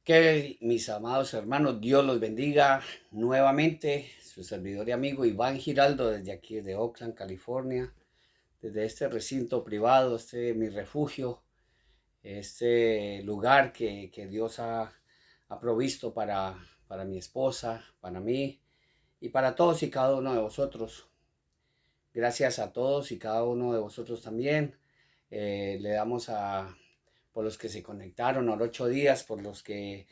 Que mis amados hermanos, Dios los bendiga nuevamente. Su servidor y amigo Iván Giraldo desde aquí, de Oakland, California, desde este recinto privado, mi refugio, este lugar que Dios ha provisto para mi esposa, para mí y para todos y cada uno de vosotros. Gracias a todos y cada uno de vosotros también. Le damos por los que se conectaron a los 8 días, por los que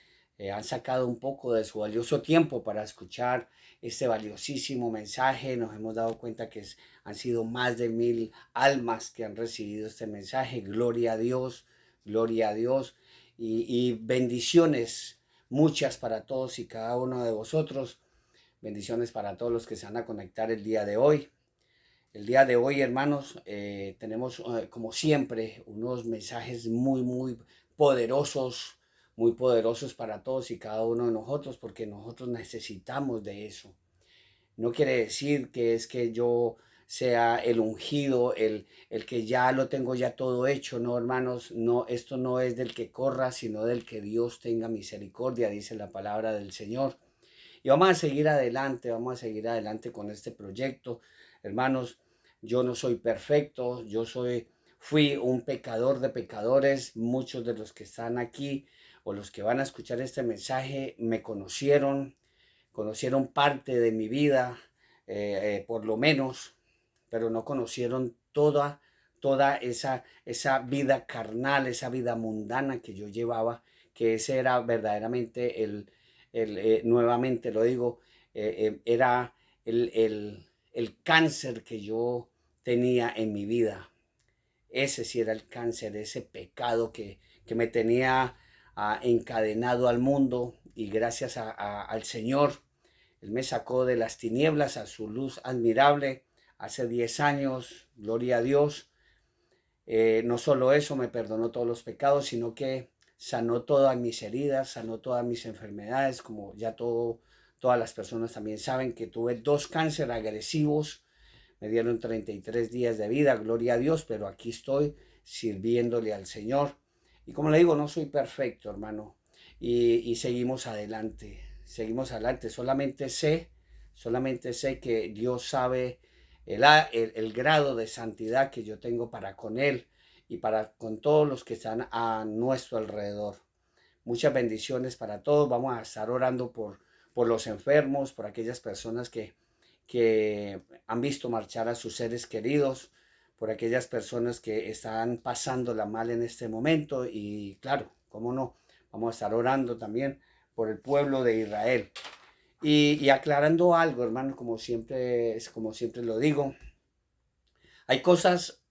han sacado un poco de su valioso tiempo para escuchar este valiosísimo mensaje. Nos hemos dado cuenta que han sido más de 1000 almas que han recibido este mensaje. Gloria a Dios, gloria a Dios y bendiciones muchas para todos y cada uno de vosotros. Bendiciones para todos los que se van a conectar el día de hoy. El día de hoy, hermanos, tenemos, como siempre, unos mensajes muy poderosos para todos y cada uno de nosotros, porque nosotros necesitamos de eso. No quiere decir que es que yo sea el ungido, el que ya lo tengo ya todo hecho. No, hermanos, no, esto no es del que corra, sino del que Dios tenga misericordia, dice la palabra del Señor. Y vamos a seguir adelante con este proyecto. Hermanos, yo no soy perfecto, fui un pecador de pecadores. Muchos de los que están aquí o los que van a escuchar este mensaje me conocieron parte de mi vida, por lo menos, pero no conocieron toda esa vida carnal, esa vida mundana que yo llevaba, que ese era verdaderamente nuevamente lo digo, era el cáncer que yo tenía en mi vida. Ese sí era el cáncer, ese pecado que me tenía encadenado al mundo, y gracias al Señor, Él me sacó de las tinieblas a su luz admirable hace 10 años, gloria a Dios. No solo eso, me perdonó todos los pecados, sino que sanó todas mis heridas, sanó todas mis enfermedades, como ya todas las personas también saben que tuve 2 cánceres agresivos. Me dieron 33 días de vida, gloria a Dios, pero aquí estoy sirviéndole al Señor. Y como le digo, no soy perfecto, hermano. Y seguimos adelante. Solamente sé que Dios sabe el grado de santidad que yo tengo para con Él y para con todos los que están a nuestro alrededor. Muchas bendiciones para todos. Vamos a estar orando por los enfermos, por aquellas personas que han visto marchar a sus seres queridos, por aquellas personas que están pasándola mal en este momento. Y claro, cómo no, vamos a estar orando también por el pueblo de Israel. Y aclarando algo, hermano, como siempre lo digo, hay cosas,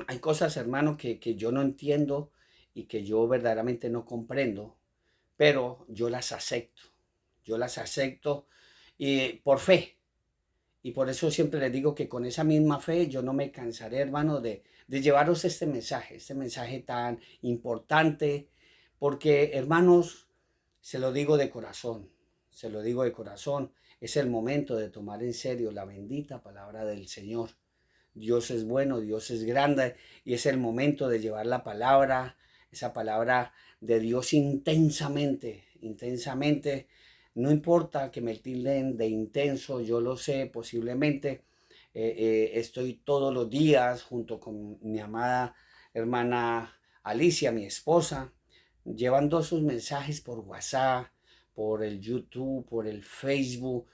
hay cosas, hermano, que yo no entiendo y que yo verdaderamente no comprendo, pero yo las acepto y por fe. Y por eso siempre les digo que con esa misma fe yo no me cansaré, hermano, de llevaros este mensaje tan importante, porque, hermanos, se lo digo de corazón, se lo digo de corazón, es el momento de tomar en serio la bendita palabra del Señor. Dios es bueno, Dios es grande, y es el momento de llevar la palabra, esa palabra de Dios intensamente, intensamente. No importa que me tilden de intenso, yo lo sé, posiblemente estoy todos los días junto con mi amada hermana Alicia, mi esposa, llevando sus mensajes por WhatsApp, por el YouTube, por el Facebook,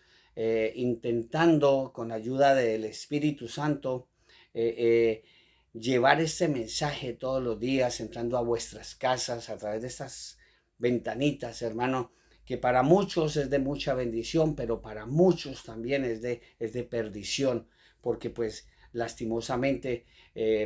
intentando con ayuda del Espíritu Santo eh, eh, llevar este mensaje todos los días, entrando a vuestras casas a través de estas ventanitas, hermano, que para muchos es de mucha bendición, pero para muchos también es de perdición, porque pues lastimosamente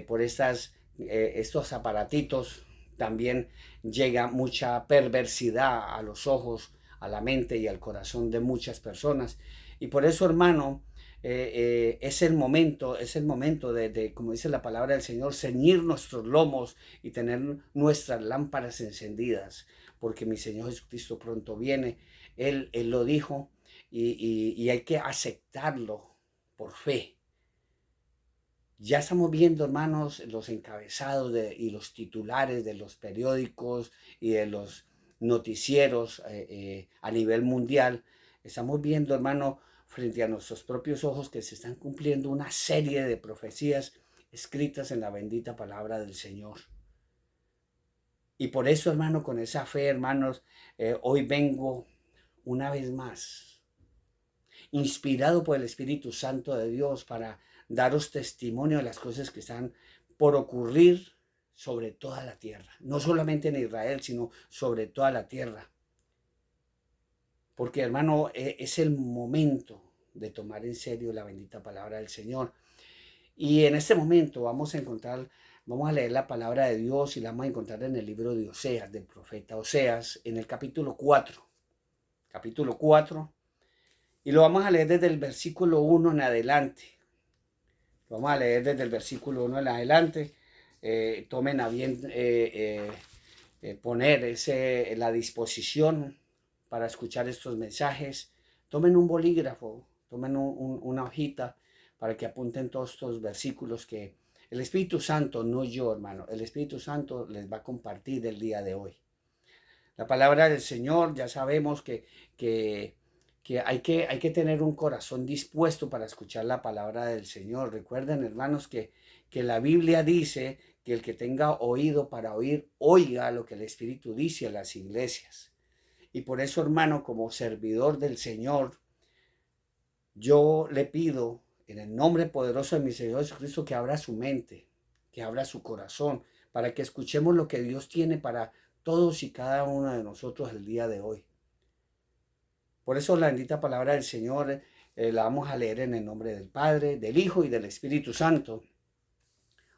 por estos aparatitos también llega mucha perversidad a los ojos, a la mente y al corazón de muchas personas. Y por eso, hermano, es el momento como dice la palabra del Señor, ceñir nuestros lomos y tener nuestras lámparas encendidas, porque mi Señor Jesucristo pronto viene. Él lo dijo, y hay que aceptarlo por fe. Ya estamos viendo, hermanos, los encabezados y los titulares de los periódicos y de los noticieros a nivel mundial, estamos viendo, hermano, frente a nuestros propios ojos que se están cumpliendo una serie de profecías escritas en la bendita palabra del Señor. Y por eso, hermano, con esa fe, hermanos, hoy vengo una vez más, inspirado por el Espíritu Santo de Dios, para daros testimonio de las cosas que están por ocurrir sobre toda la tierra. No solamente en Israel, sino sobre toda la tierra. Porque, hermano, es el momento de tomar en serio la bendita palabra del Señor. Y en este momento vamos a leer la palabra de Dios y la vamos a encontrar en el libro de Oseas, del profeta Oseas, en el capítulo 4. Capítulo 4. Y lo vamos a leer desde el versículo 1 en adelante. Lo vamos a leer desde el versículo 1 en adelante. Tomen a bien poner la disposición para escuchar estos mensajes. Tomen un bolígrafo, tomen una hojita para que apunten todos estos versículos que el Espíritu Santo, no yo, hermano, el Espíritu Santo les va a compartir el día de hoy. La palabra del Señor, ya sabemos que hay que tener un corazón dispuesto para escuchar la palabra del Señor. Recuerden, hermanos, que la Biblia dice que el que tenga oído para oír, oiga lo que el Espíritu dice a las iglesias. Y por eso, hermano, como servidor del Señor, yo le pido en el nombre poderoso de mi Señor Jesucristo que abra su mente, que abra su corazón, para que escuchemos lo que Dios tiene para todos y cada uno de nosotros el día de hoy. Por eso la bendita palabra del Señor la vamos a leer en el nombre del Padre, del Hijo y del Espíritu Santo.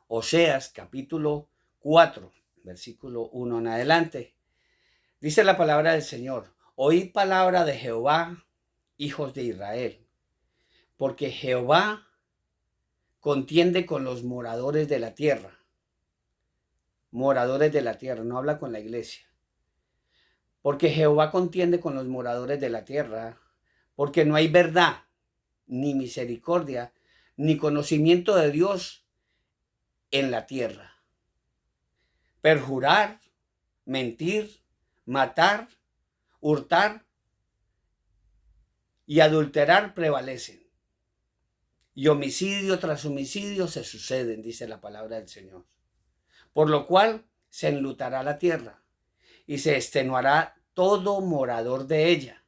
Oseas capítulo 4, versículo 1 en adelante. Dice la palabra del Señor: oíd palabra de Jehová, hijos de Israel, porque Jehová contiende con los moradores de la tierra. Moradores de la tierra, no habla con la iglesia. Porque Jehová contiende con los moradores de la tierra, porque no hay verdad, ni misericordia, ni conocimiento de Dios en la tierra. Perjurar, mentir, matar, hurtar y adulterar prevalecen. Y homicidio tras homicidio se suceden, dice la palabra del Señor. Por lo cual se enlutará la tierra y se extenuará todo morador de ella,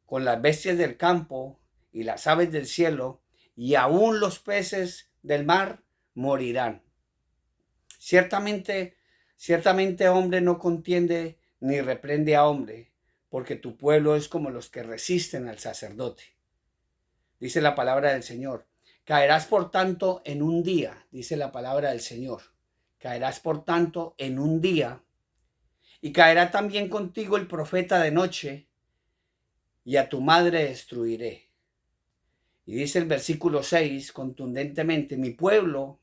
con las bestias del campo y las aves del cielo, y aún los peces del mar morirán. Ciertamente hombre no contiende ni reprende a hombre, porque tu pueblo es como los que resisten al sacerdote. Dice la palabra del Señor: caerás por tanto en un día, dice la palabra del Señor, caerás por tanto en un día, y caerá también contigo el profeta de noche, y a tu madre destruiré. Y dice el versículo 6 contundentemente: mi pueblo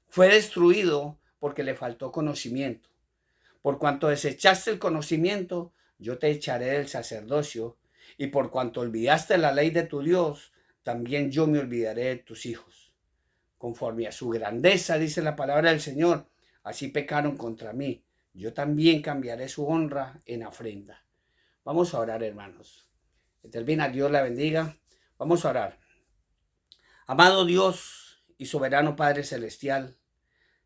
fue destruido porque le faltó conocimiento. Por cuanto desechaste el conocimiento, yo te echaré del sacerdocio, y por cuanto olvidaste la ley de tu Dios, también yo me olvidaré de tus hijos. Conforme a su grandeza, dice la palabra del Señor, así pecaron contra mí. Yo también cambiaré su honra en afrenta. Vamos a orar, hermanos. Que termina, Dios la bendiga. Vamos a orar. Amado Dios y soberano Padre Celestial,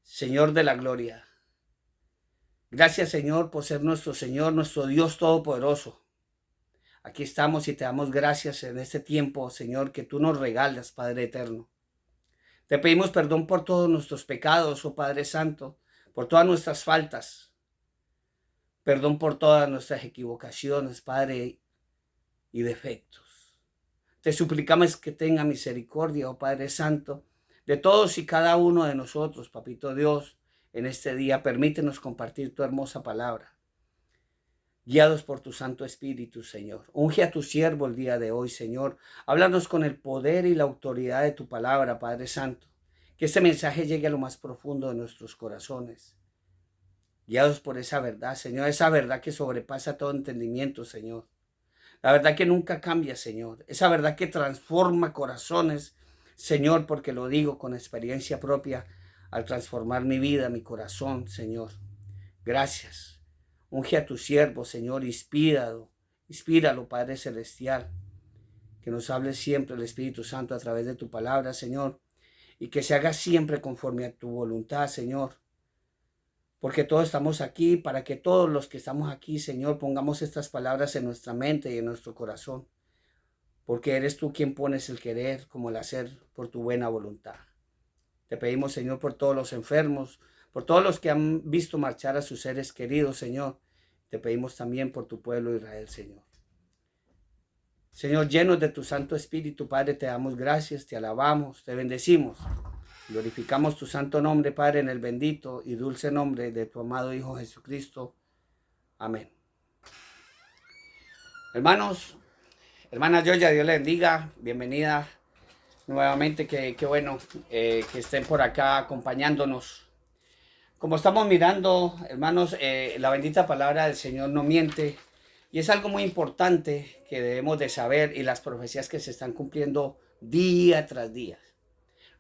Señor de la gloria, gracias, Señor, por ser nuestro Señor, nuestro Dios Todopoderoso. Aquí estamos y te damos gracias en este tiempo, Señor, que tú nos regalas, Padre eterno. Te pedimos perdón por todos nuestros pecados, oh Padre Santo, por todas nuestras faltas. Perdón por todas nuestras equivocaciones, Padre, y defectos. Te suplicamos que tenga misericordia, oh Padre Santo, de todos y cada uno de nosotros, Papito Dios. En este día permítenos compartir tu hermosa palabra, guiados por tu Santo Espíritu, Señor. Unge a tu siervo el día de hoy, Señor. Háblanos con el poder y la autoridad de tu palabra, Padre Santo. Que este mensaje llegue a lo más profundo de nuestros corazones, guiados por esa verdad, Señor. Esa verdad que sobrepasa todo entendimiento, Señor. La verdad que nunca cambia, Señor. Esa verdad que transforma corazones, Señor, porque lo digo con experiencia propia al transformar mi vida, mi corazón, Señor. Gracias. Unge a tu siervo, Señor, inspíralo, Padre Celestial. Que nos hable siempre el Espíritu Santo a través de tu palabra, Señor. Y que se haga siempre conforme a tu voluntad, Señor. Porque todos estamos aquí para que todos los que estamos aquí, Señor, pongamos estas palabras en nuestra mente y en nuestro corazón. Porque eres tú quien pones el querer como el hacer por tu buena voluntad. Te pedimos, Señor, por todos los enfermos, por todos los que han visto marchar a sus seres queridos, Señor. Te pedimos también por tu pueblo Israel, Señor. Señor, llenos de tu Santo Espíritu, Padre, te damos gracias, te alabamos, te bendecimos. Glorificamos tu santo nombre, Padre, en el bendito y dulce nombre de tu amado Hijo Jesucristo. Amén. Hermanos, hermana Yoya, Dios le bendiga. Bienvenida nuevamente. Qué bueno que estén por acá acompañándonos. Como estamos mirando, hermanos, la bendita palabra del Señor no miente. Y es algo muy importante que debemos de saber y las profecías que se están cumpliendo día tras día.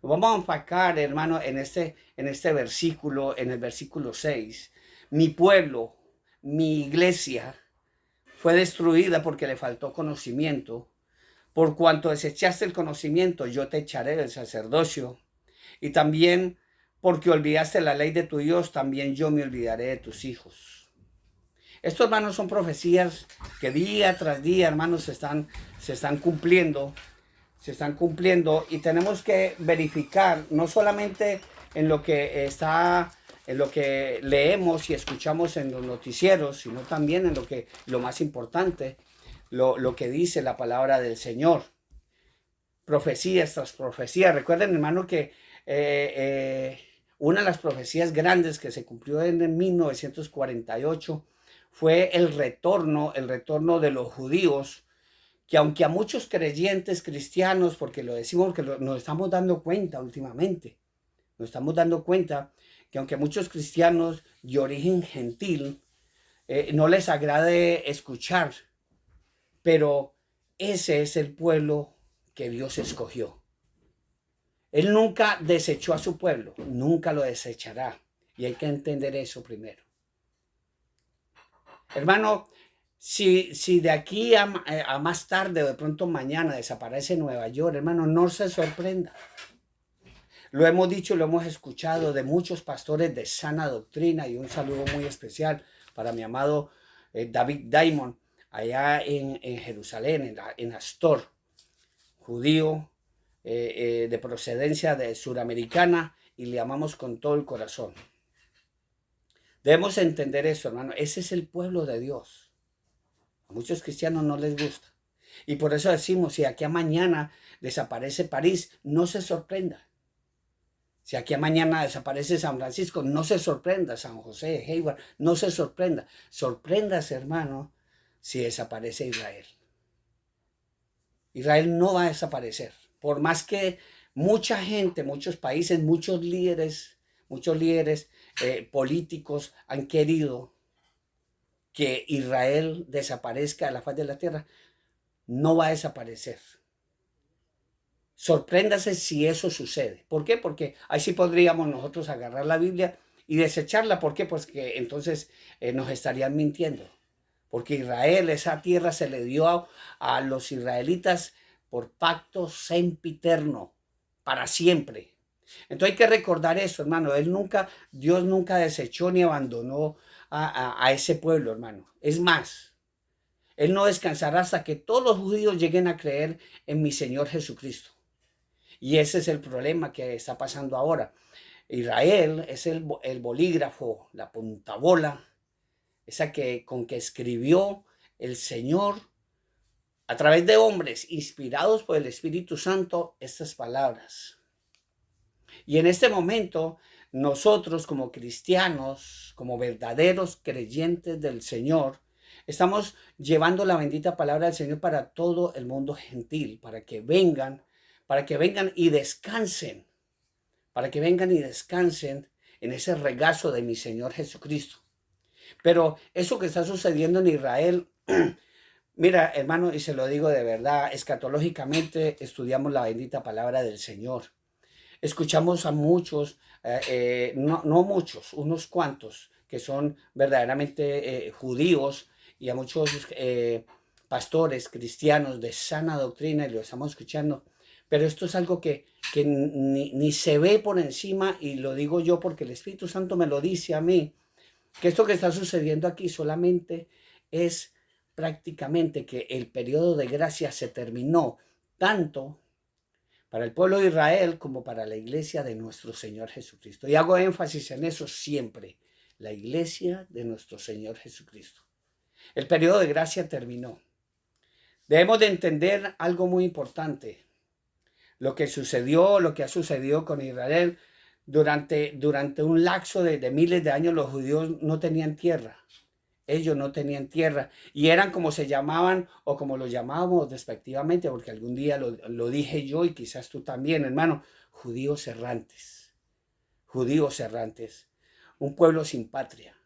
Nos vamos a enfocar, hermano, en este versículo, en el versículo 6. Mi pueblo, mi iglesia, fue destruida porque le faltó conocimiento. Por cuanto desechaste el conocimiento, yo te echaré del sacerdocio. Y también porque olvidaste la ley de tu Dios, también yo me olvidaré de tus hijos. Estos, hermanos, son profecías que día tras día, hermanos, se están cumpliendo. Se están cumpliendo y tenemos que verificar no solamente en lo que leemos y escuchamos en los noticieros, sino también en lo más importante, lo que dice la palabra del Señor. Profecías tras profecías. Recuerden, hermano, que una de las profecías grandes que se cumplió en 1948 fue el retorno de los judíos, que aunque a muchos creyentes cristianos, porque lo decimos porque nos estamos dando cuenta últimamente, nos estamos dando cuenta que aunque a muchos cristianos de origen gentil no les agrade escuchar, pero ese es el pueblo que Dios escogió. Él nunca desechó a su pueblo, nunca lo desechará. Y hay que entender eso primero. Hermano, si de aquí a más tarde o de pronto mañana desaparece Nueva York, hermano, no se sorprenda. Lo hemos dicho, lo hemos escuchado de muchos pastores de sana doctrina, y un saludo muy especial para mi amado David Diamond, allá en Jerusalén, en Astor, judío de procedencia de suramericana, y le amamos con todo el corazón. Debemos entender eso, hermano. Ese es el pueblo de Dios. A muchos cristianos no les gusta. Y por eso decimos, si aquí a mañana desaparece París, no se sorprenda. Si aquí a mañana desaparece San Francisco, no se sorprenda. San José, Hayward, no se sorprenda. Sorpréndase, hermano, si desaparece Israel. Israel no va a desaparecer. Por más que mucha gente, muchos países, muchos líderes políticos han querido que Israel desaparezca de la faz de la tierra, no va a desaparecer. Sorpréndase si eso sucede. ¿Por qué? Porque ahí sí podríamos nosotros agarrar la Biblia y desecharla. ¿Por qué? Pues que entonces nos estarían mintiendo. Porque Israel, esa tierra se le dio a los israelitas por pacto sempiterno, para siempre. Entonces hay que recordar eso, hermano. Dios nunca desechó ni abandonó a ese pueblo, hermano. Es más, Él no descansará hasta que todos los judíos lleguen a creer en mi Señor Jesucristo. Y ese es el problema que está pasando ahora. Israel es el bolígrafo, la puntabola, esa con que escribió el Señor a través de hombres inspirados por el Espíritu Santo estas palabras. Y en este momento, nosotros como cristianos, como verdaderos creyentes del Señor, estamos llevando la bendita palabra del Señor para todo el mundo gentil, para que vengan y descansen, en ese regazo de mi Señor Jesucristo. Pero eso que está sucediendo en Israel, mira, hermano, y se lo digo de verdad, escatológicamente estudiamos la bendita palabra del Señor. Escuchamos a muchos, no muchos, unos cuantos, que son verdaderamente judíos y a muchos pastores cristianos de sana doctrina y lo estamos escuchando. Pero esto es algo que ni se ve por encima, y lo digo yo porque el Espíritu Santo me lo dice a mí, que esto que está sucediendo aquí solamente es prácticamente que el periodo de gracia se terminó, tanto para el pueblo de Israel como para la iglesia de nuestro Señor Jesucristo. Y hago énfasis en eso siempre, la iglesia de nuestro Señor Jesucristo. El periodo de gracia terminó. Debemos de entender algo muy importante. Lo que ha sucedido con Israel durante un lapso de miles de años. Los judíos no tenían tierra. Ellos no tenían tierra y eran como se llamaban o como los llamábamos despectivamente, porque algún día lo dije yo y quizás tú también, hermano, judíos errantes, un pueblo sin patria.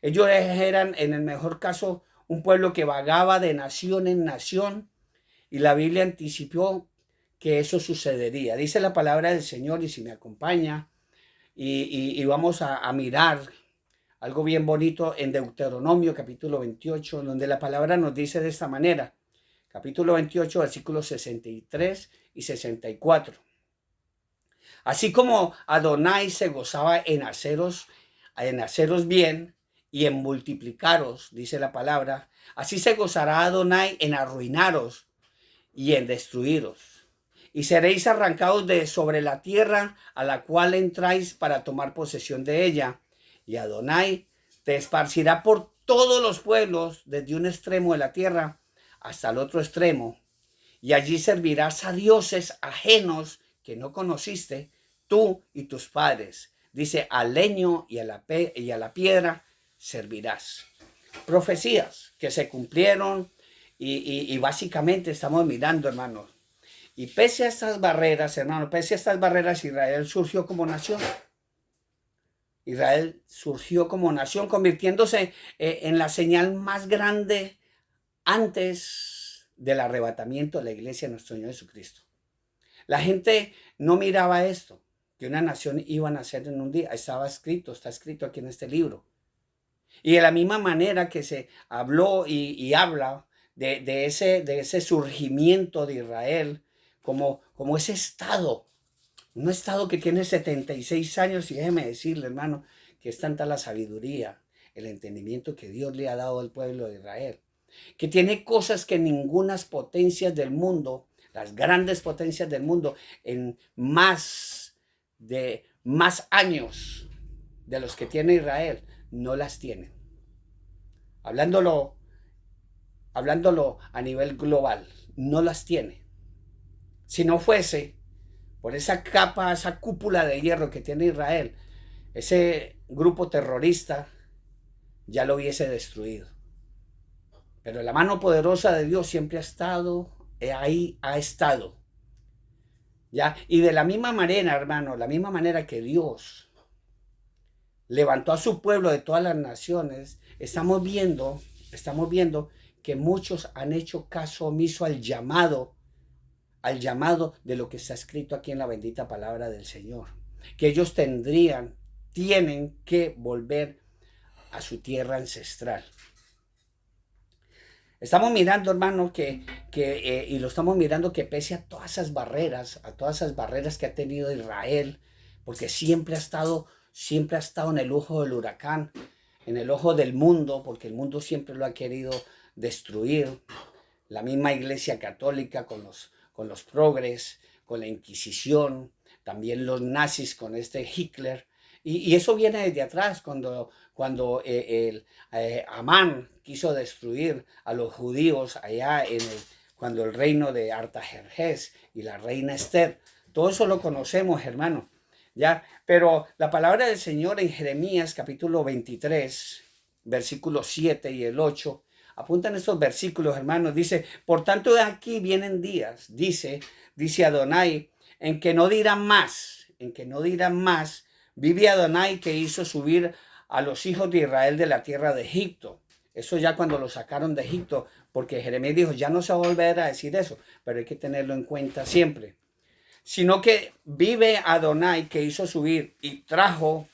Ellos eran, en el mejor caso, un pueblo que vagaba de nación en nación, y la Biblia anticipó que eso sucedería. Dice la palabra del Señor, y si me acompaña, y vamos a mirar algo bien bonito en Deuteronomio capítulo 28, donde la palabra nos dice de esta manera, capítulo 28, versículos 63 y 64. Así como Adonai se gozaba en haceros bien y en multiplicaros, dice la palabra, así se gozará Adonai en arruinaros y en destruiros. Y seréis arrancados de sobre la tierra a la cual entráis para tomar posesión de ella. Y Adonai te esparcirá por todos los pueblos, desde un extremo de la tierra hasta el otro extremo. Y allí servirás a dioses ajenos que no conociste, tú y tus padres. Dice, al leño y a la piedra servirás. Profecías que se cumplieron y básicamente estamos mirando, hermanos. Y pese a estas barreras, hermanos, Israel surgió como nación. Israel surgió como nación, convirtiéndose en la señal más grande antes del arrebatamiento de la iglesia de nuestro Señor Jesucristo. La gente no miraba esto, que una nación iba a nacer en un día. Está escrito aquí en este libro. Y de la misma manera que se habló y habla de ese surgimiento de Israel como ese estado, un estado que tiene 76 años, y déjeme decirle, hermano, que es tanta la sabiduría, el entendimiento que Dios le ha dado al pueblo de Israel, que tiene cosas que ningunas potencias del mundo, las grandes potencias del mundo, en más años de los que tiene Israel, no las tienen. Hablándolo a nivel global, no las tiene. Si no fuese por esa capa, esa cúpula de hierro que tiene Israel, ese grupo terrorista ya lo hubiese destruido. Pero la mano poderosa de Dios siempre ha estado ahí, ¿ya? Y de la misma manera, hermano, la misma manera que Dios levantó a su pueblo de todas las naciones, estamos viendo que muchos han hecho caso omiso al llamado de lo que está escrito aquí en la bendita palabra del Señor, que ellos tienen que volver a su tierra ancestral. Estamos mirando, hermano, y lo estamos mirando, que pese a todas esas barreras que ha tenido Israel, porque siempre ha estado en el ojo del huracán, en el ojo del mundo, porque el mundo siempre lo ha querido destruir. La misma Iglesia Católica con los progres, con la Inquisición, también los nazis con Hitler, y eso viene desde atrás, cuando Amán quiso destruir a los judíos allá cuando el reino de Artajerjes y la reina Esther, todo eso lo conocemos, hermano, ¿ya? Pero la palabra del Señor en Jeremías capítulo 23, versículos 7 y el 8, apuntan estos versículos, hermanos. Dice, por tanto de aquí vienen días, dice Adonai, en que no dirán más, vive Adonai, que hizo subir a los hijos de Israel de la tierra de Egipto. Eso ya cuando lo sacaron de Egipto, porque Jeremías dijo, ya no se va a volver a decir eso, pero hay que tenerlo en cuenta siempre. Sino que vive Adonai, que hizo subir y trajo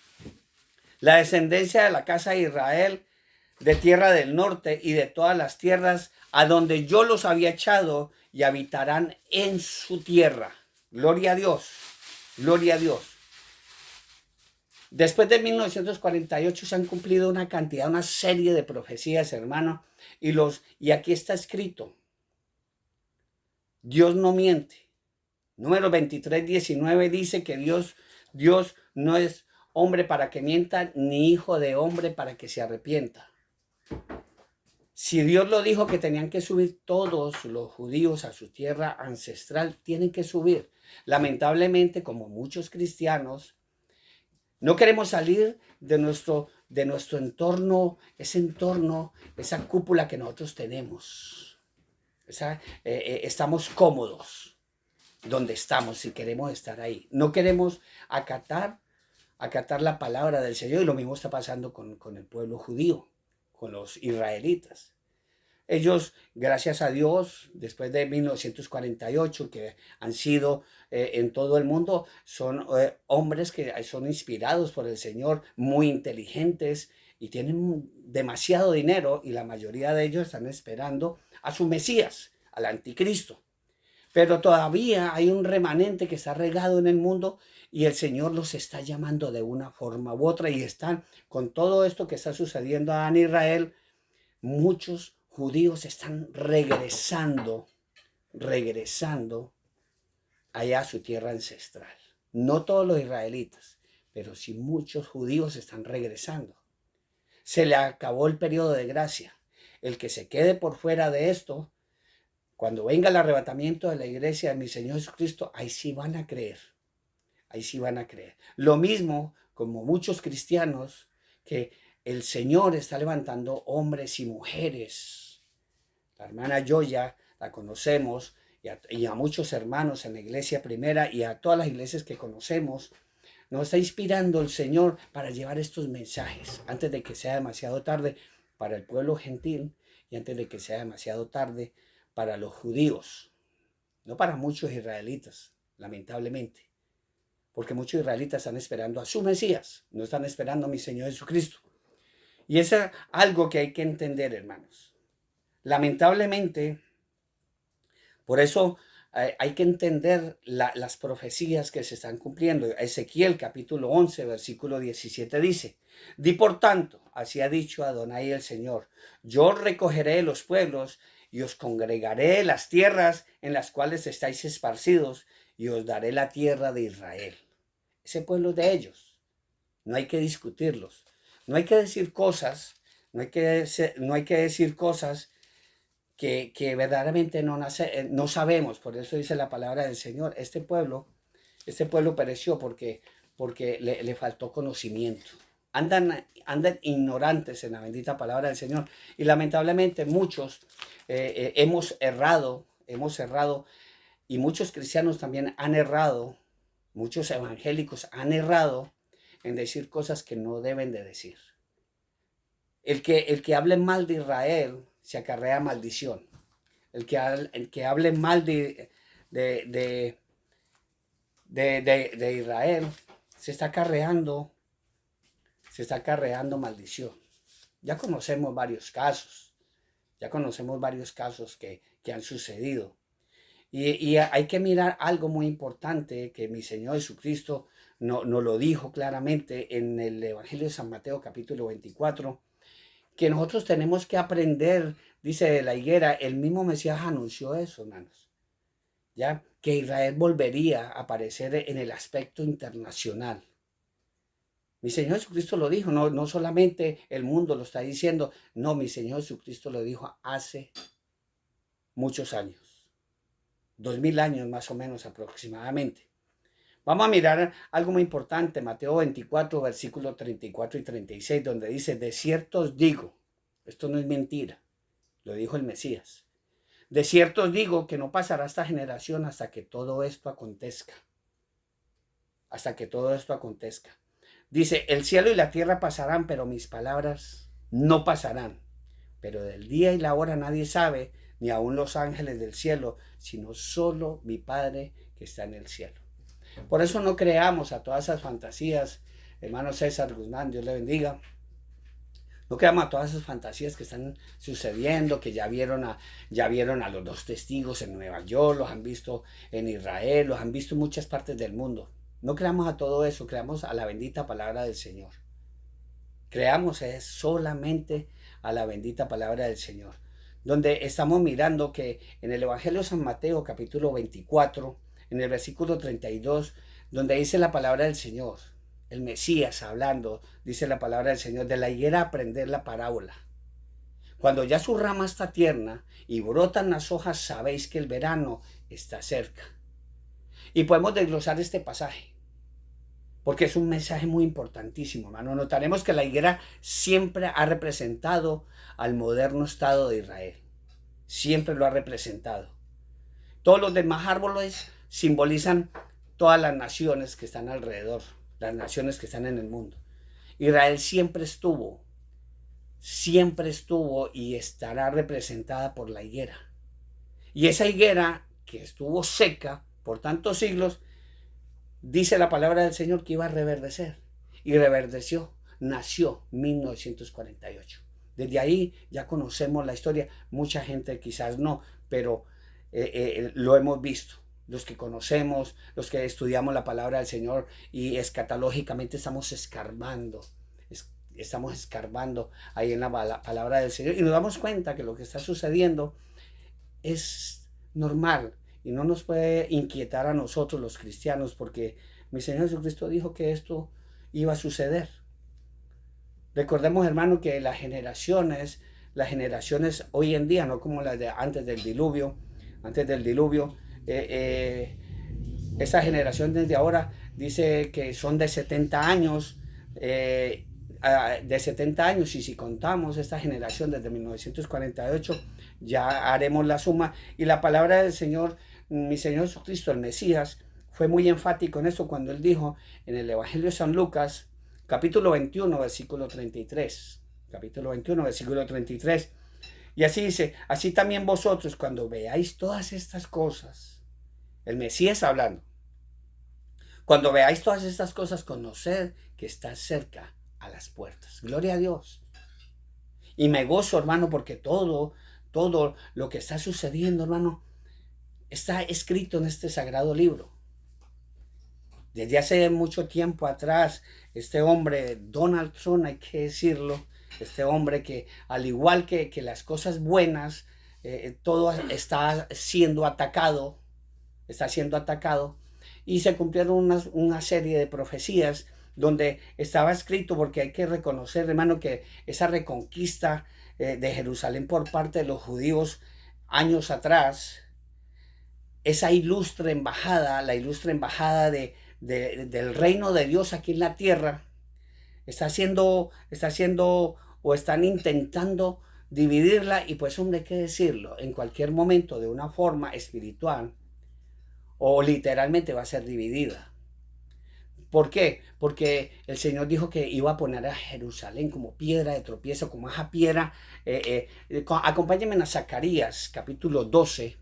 La descendencia de la casa de Israel, de tierra del norte y de todas las tierras a donde yo los había echado, y habitarán en su tierra. Gloria a Dios, gloria a Dios. Después de 1948 se han cumplido una cantidad, una serie de profecías, hermano, y aquí está escrito: Dios no miente. Número 23:19 dice que Dios no es hombre para que mienta, ni hijo de hombre para que se arrepienta. Si Dios lo dijo que tenían que subir todos los judíos a su tierra ancestral, tienen que subir. Lamentablemente, como muchos cristianos, no queremos salir de nuestro entorno, esa cúpula que nosotros tenemos. Estamos cómodos donde estamos, si queremos estar ahí. No queremos acatar la palabra del Señor, y lo mismo está pasando con el pueblo judío, con los israelitas. Ellos, gracias a Dios, después de 1948, que han sido en todo el mundo, son hombres que son inspirados por el Señor, muy inteligentes y tienen demasiado dinero, y la mayoría de ellos están esperando a su Mesías, al anticristo. Pero todavía hay un remanente que está regado en el mundo, y el Señor los está llamando de una forma u otra, y están con todo esto que está sucediendo en Israel. Muchos judíos están regresando allá a su tierra ancestral. No todos los israelitas, pero sí muchos judíos están regresando. Se le acabó el periodo de gracia. El que se quede por fuera de esto, cuando venga el arrebatamiento de la iglesia de mi Señor Jesucristo, ahí sí van a creer. Ahí sí van a creer. Lo mismo como muchos cristianos, que el Señor está levantando hombres y mujeres. La hermana Joya la conocemos, y a muchos hermanos en la iglesia primera y a todas las iglesias que conocemos. Nos está inspirando el Señor para llevar estos mensajes antes de que sea demasiado tarde para el pueblo gentil, y antes de que sea demasiado tarde para los judíos. No para muchos israelitas, lamentablemente. Porque muchos israelitas están esperando a su Mesías, no están esperando a mi Señor Jesucristo. Y eso es algo que hay que entender, hermanos. Lamentablemente, por eso hay que entender las profecías que se están cumpliendo. Ezequiel capítulo 11, versículo 17 dice: Di por tanto, así ha dicho Adonai el Señor, yo recogeré los pueblos y os congregaré las tierras en las cuales estáis esparcidos, y os daré la tierra de Israel. Ese pueblo es de ellos. No hay que discutirlos. No hay que decir cosas, no hay que decir cosas que verdaderamente no sabemos. Por eso dice la palabra del Señor: este pueblo pereció porque le faltó conocimiento. Andan ignorantes en la bendita palabra del Señor. Y lamentablemente muchos hemos errado, y muchos cristianos también han errado, muchos evangélicos han errado en decir cosas que no deben de decir. El que hable mal de Israel se acarrea maldición. El que hable mal de Israel se está acarreando maldición. Ya conocemos varios casos que han sucedido. Y hay que mirar algo muy importante que mi Señor Jesucristo nos lo dijo claramente en el Evangelio de San Mateo capítulo 24, que nosotros tenemos que aprender, dice de la higuera. El mismo Mesías anunció eso, hermanos, ya que Israel volvería a aparecer en el aspecto internacional. Mi Señor Jesucristo lo dijo, no solamente el mundo lo está diciendo, no, mi Señor Jesucristo lo dijo hace muchos años. 2000 años más o menos aproximadamente. Vamos a mirar algo muy importante, Mateo 24, versículos 34 y 36, donde dice: de cierto os digo, esto no es mentira, lo dijo el Mesías, de cierto os digo que no pasará esta generación hasta que todo esto acontezca. Hasta que todo esto acontezca. Dice: el cielo y la tierra pasarán, pero mis palabras no pasarán. Pero del día y la hora nadie sabe, ni aun los ángeles del cielo, sino solo mi Padre que está en el cielo. Por eso no creamos a todas esas fantasías hermano César Guzmán, Dios le bendiga. No creamos a todas esas fantasías que están sucediendo, que ya vieron a los dos testigos en Nueva York, los han visto en Israel, los han visto en muchas partes del mundo. No creamos a todo eso, creamos a la bendita palabra del Señor. Creamos es solamente a la bendita palabra del Señor. Donde estamos mirando que en el Evangelio de San Mateo, capítulo 24, en el versículo 32, donde dice la palabra del Señor, el Mesías hablando, dice la palabra del Señor, de la higuera aprender la parábola. Cuando ya su rama está tierna y brotan las hojas, sabéis que el verano está cerca. Y podemos desglosar este pasaje, porque es un mensaje muy importantísimo, hermano. Notaremos que la higuera siempre ha representado al moderno Estado de Israel. Siempre lo ha representado. Todos los demás árboles simbolizan todas las naciones que están alrededor, las naciones que están en el mundo. Israel siempre estuvo y estará representada por la higuera. Y esa higuera que estuvo seca por tantos siglos, dice la palabra del Señor que iba a reverdecer. Y reverdeció, nació 1948. Desde ahí ya conocemos la historia. Mucha gente quizás no, pero lo hemos visto. Los que conocemos, los que estudiamos la palabra del Señor y escatológicamente estamos escarbando ahí en la palabra del Señor y nos damos cuenta que lo que está sucediendo es normal y no nos puede inquietar a nosotros los cristianos, porque mi Señor Jesucristo dijo que esto iba a suceder. Recordemos, hermano, que las generaciones hoy en día, no como las de antes del diluvio, esa generación desde ahora dice que son de 70 años, y si contamos esta generación desde 1948, ya haremos la suma. Y la palabra del Señor, mi Señor Jesucristo, el Mesías, fue muy enfático en eso cuando él dijo en el Evangelio de San Lucas, capítulo 21, versículo 33. Capítulo 21, versículo 33. Y así dice, así también vosotros cuando veáis todas estas cosas, el Mesías hablando, cuando veáis todas estas cosas, conoced que está cerca a las puertas. Gloria a Dios. Y me gozo, hermano, porque todo lo que está sucediendo, hermano, está escrito en este sagrado libro. Desde hace mucho tiempo atrás, este hombre, Donald Trump, hay que decirlo, este hombre que al igual que las cosas buenas, todo está siendo atacado, y se cumplieron una serie de profecías donde estaba escrito, porque hay que reconocer, hermano, que esa reconquista de Jerusalén por parte de los judíos años atrás, esa ilustre embajada, la ilustre embajada del reino de Dios aquí en la tierra, está haciendo o están intentando dividirla, y pues hombre, hay que decirlo, en cualquier momento de una forma espiritual o literalmente va a ser dividida. ¿Por qué? Porque el Señor dijo que iba a poner a Jerusalén como piedra de tropiezo, como esa piedra. Acompáñenme a Zacarías, capítulo 12,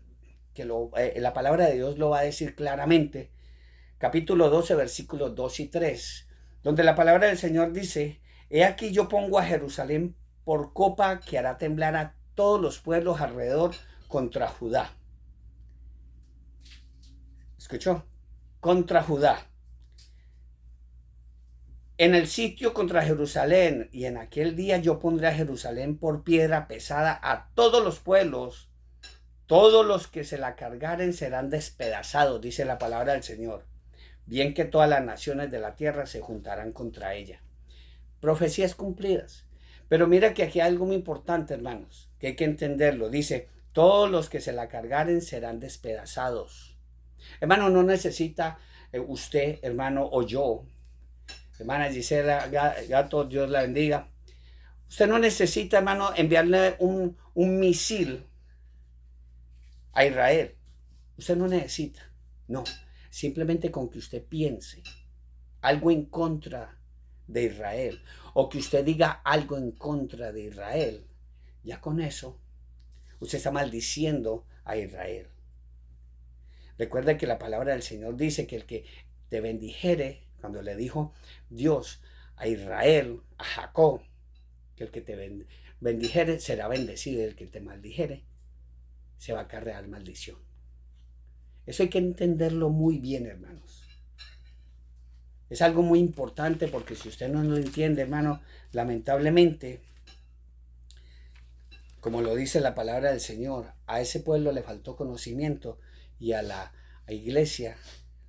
que la palabra de Dios lo va a decir claramente. Capítulo 12, versículos 2 y 3, donde la palabra del Señor dice, he aquí yo pongo a Jerusalén por copa que hará temblar a todos los pueblos alrededor contra Judá. ¿Escuchó? Contra Judá. En el sitio contra Jerusalén, y en aquel día yo pondré a Jerusalén por piedra pesada a todos los pueblos, todos los que se la cargaren serán despedazados, dice la palabra del Señor. Bien que todas las naciones de la tierra se juntarán contra ella. Profecías cumplidas. Pero mira que aquí hay algo muy importante, hermanos, que hay que entenderlo. Dice, todos los que se la cargaren serán despedazados. Hermano, no necesita usted, hermano, o yo, hermana Gisela Gato, Dios la bendiga. Usted no necesita, hermano, enviarle un misil a Israel. Usted no necesita. No. Simplemente con que usted piense algo en contra de Israel, o que usted diga algo en contra de Israel, ya con eso usted está maldiciendo a Israel. Recuerda que la palabra del Señor dice que el que te bendijere Cuando le dijo Dios a Israel, a Jacob, que el que te bendijere será bendecido, y el que te maldijere se va a acarrear maldición. Eso hay que entenderlo muy bien, hermanos. Es algo muy importante, porque si usted no lo entiende, hermano, lamentablemente, como lo dice la palabra del Señor, a ese pueblo le faltó conocimiento, y a la iglesia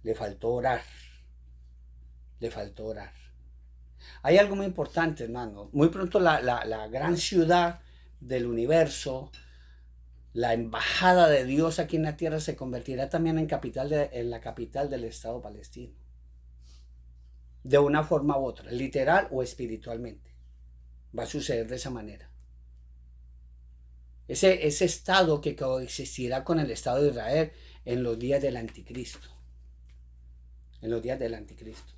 le faltó orar. Le faltó orar. Hay algo muy importante, hermano. Muy pronto la gran ciudad del universo, la embajada de Dios aquí en la tierra, se convertirá también en la capital del Estado palestino. De una forma u otra, literal o espiritualmente. Va a suceder de esa manera. Ese Estado que coexistirá con el Estado de Israel en los días del anticristo. En los días del anticristo.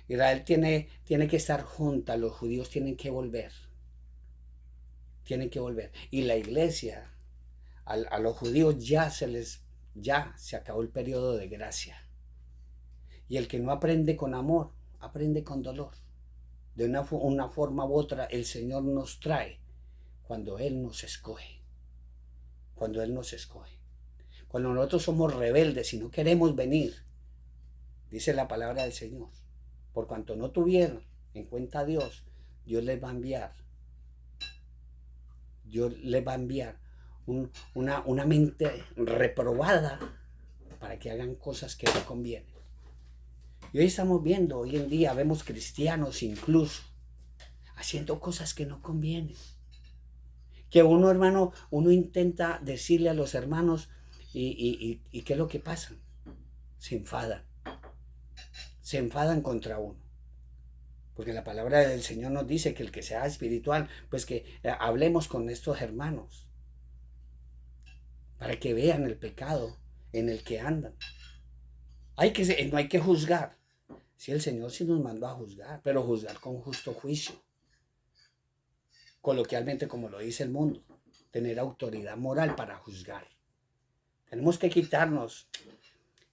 Israel tiene que estar junta, los judíos tienen que volver. Tienen que volver. Y la iglesia, a los judíos ya se acabó el periodo de gracia. Y el que no aprende con amor, aprende con dolor. De una forma u otra, el Señor nos trae cuando Él nos escoge. Cuando Él nos escoge. Cuando nosotros somos rebeldes y no queremos venir, dice la palabra del Señor, por cuanto no tuvieron en cuenta a Dios, Dios les va a enviar. Dios les va a enviar una mente reprobada para que hagan cosas que no convienen. Y hoy estamos viendo, hoy en día vemos cristianos incluso haciendo cosas que no convienen. Que uno, hermano, uno intenta decirle a los hermanos y ¿qué es lo que pasa? Se enfadan contra uno. Porque la palabra del Señor nos dice que el que sea espiritual, pues que hablemos con estos hermanos para que vean el pecado en el que andan. No hay que juzgar. Sí, el Señor sí nos mandó a juzgar, pero juzgar con justo juicio. Coloquialmente, como lo dice el mundo, tener autoridad moral para juzgar. Tenemos que quitarnos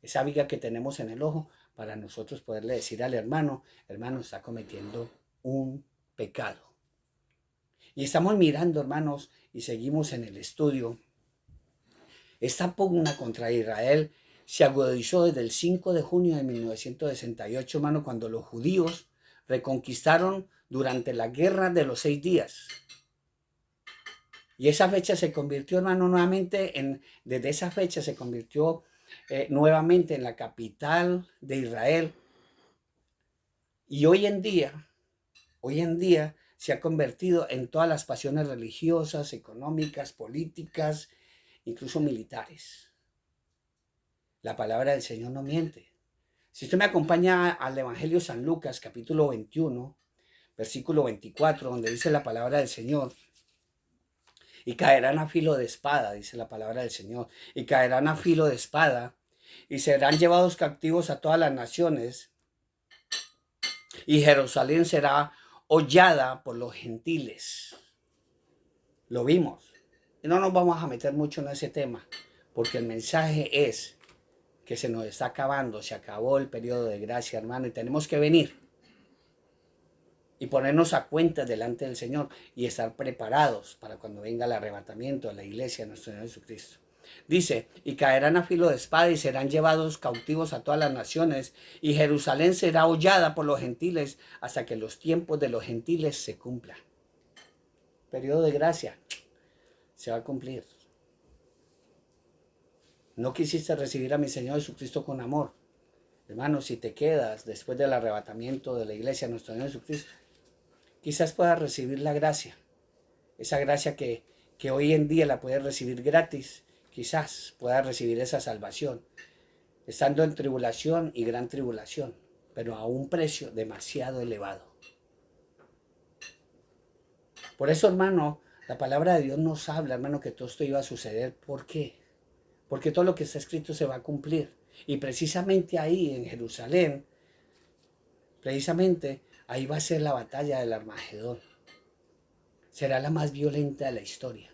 esa viga que tenemos en el ojo para nosotros poderle decir al hermano, hermano, está cometiendo un pecado. Y estamos mirando, hermanos, y seguimos en el estudio. Esta pugna contra Israel se agudizó desde el 5 de junio de 1968, hermano, cuando los judíos reconquistaron durante la guerra de los 6 días. Y esa fecha se convirtió, hermano, desde esa fecha se convirtió nuevamente en la capital de Israel. Y hoy en día se ha convertido en todas las pasiones religiosas, económicas, políticas, incluso militares. La palabra del Señor no miente. Si usted me acompaña al Evangelio de San Lucas, capítulo 21, versículo 24, donde dice la palabra del Señor, y caerán a filo de espada, dice la palabra del Señor, y caerán a filo de espada, y serán llevados cautivos a todas las naciones, y Jerusalén será hollada por los gentiles. Lo vimos. Y no nos vamos a meter mucho en ese tema, porque el mensaje es que se nos está acabando, se acabó el periodo de gracia, hermano, y tenemos que venir y ponernos a cuenta delante del Señor y estar preparados para cuando venga el arrebatamiento de la iglesia de nuestro Señor Jesucristo. Dice, y caerán a filo de espada y serán llevados cautivos a todas las naciones, y Jerusalén será hollada por los gentiles hasta que los tiempos de los gentiles se cumplan. Periodo de gracia se va a cumplir. No quisiste recibir a mi Señor Jesucristo con amor. Hermano, si te quedas después del arrebatamiento de la iglesia de nuestro Señor Jesucristo, quizás puedas recibir la gracia. Esa gracia que hoy en día la puedes recibir gratis. Quizás puedas recibir esa salvación, estando en tribulación y gran tribulación, pero a un precio demasiado elevado. Por eso, hermano, la palabra de Dios nos habla, hermano, que todo esto iba a suceder. ¿Por qué? Porque todo lo que está escrito se va a cumplir. Y precisamente ahí, en Jerusalén, precisamente ahí va a ser la batalla del Armagedón. Será la más violenta de la historia.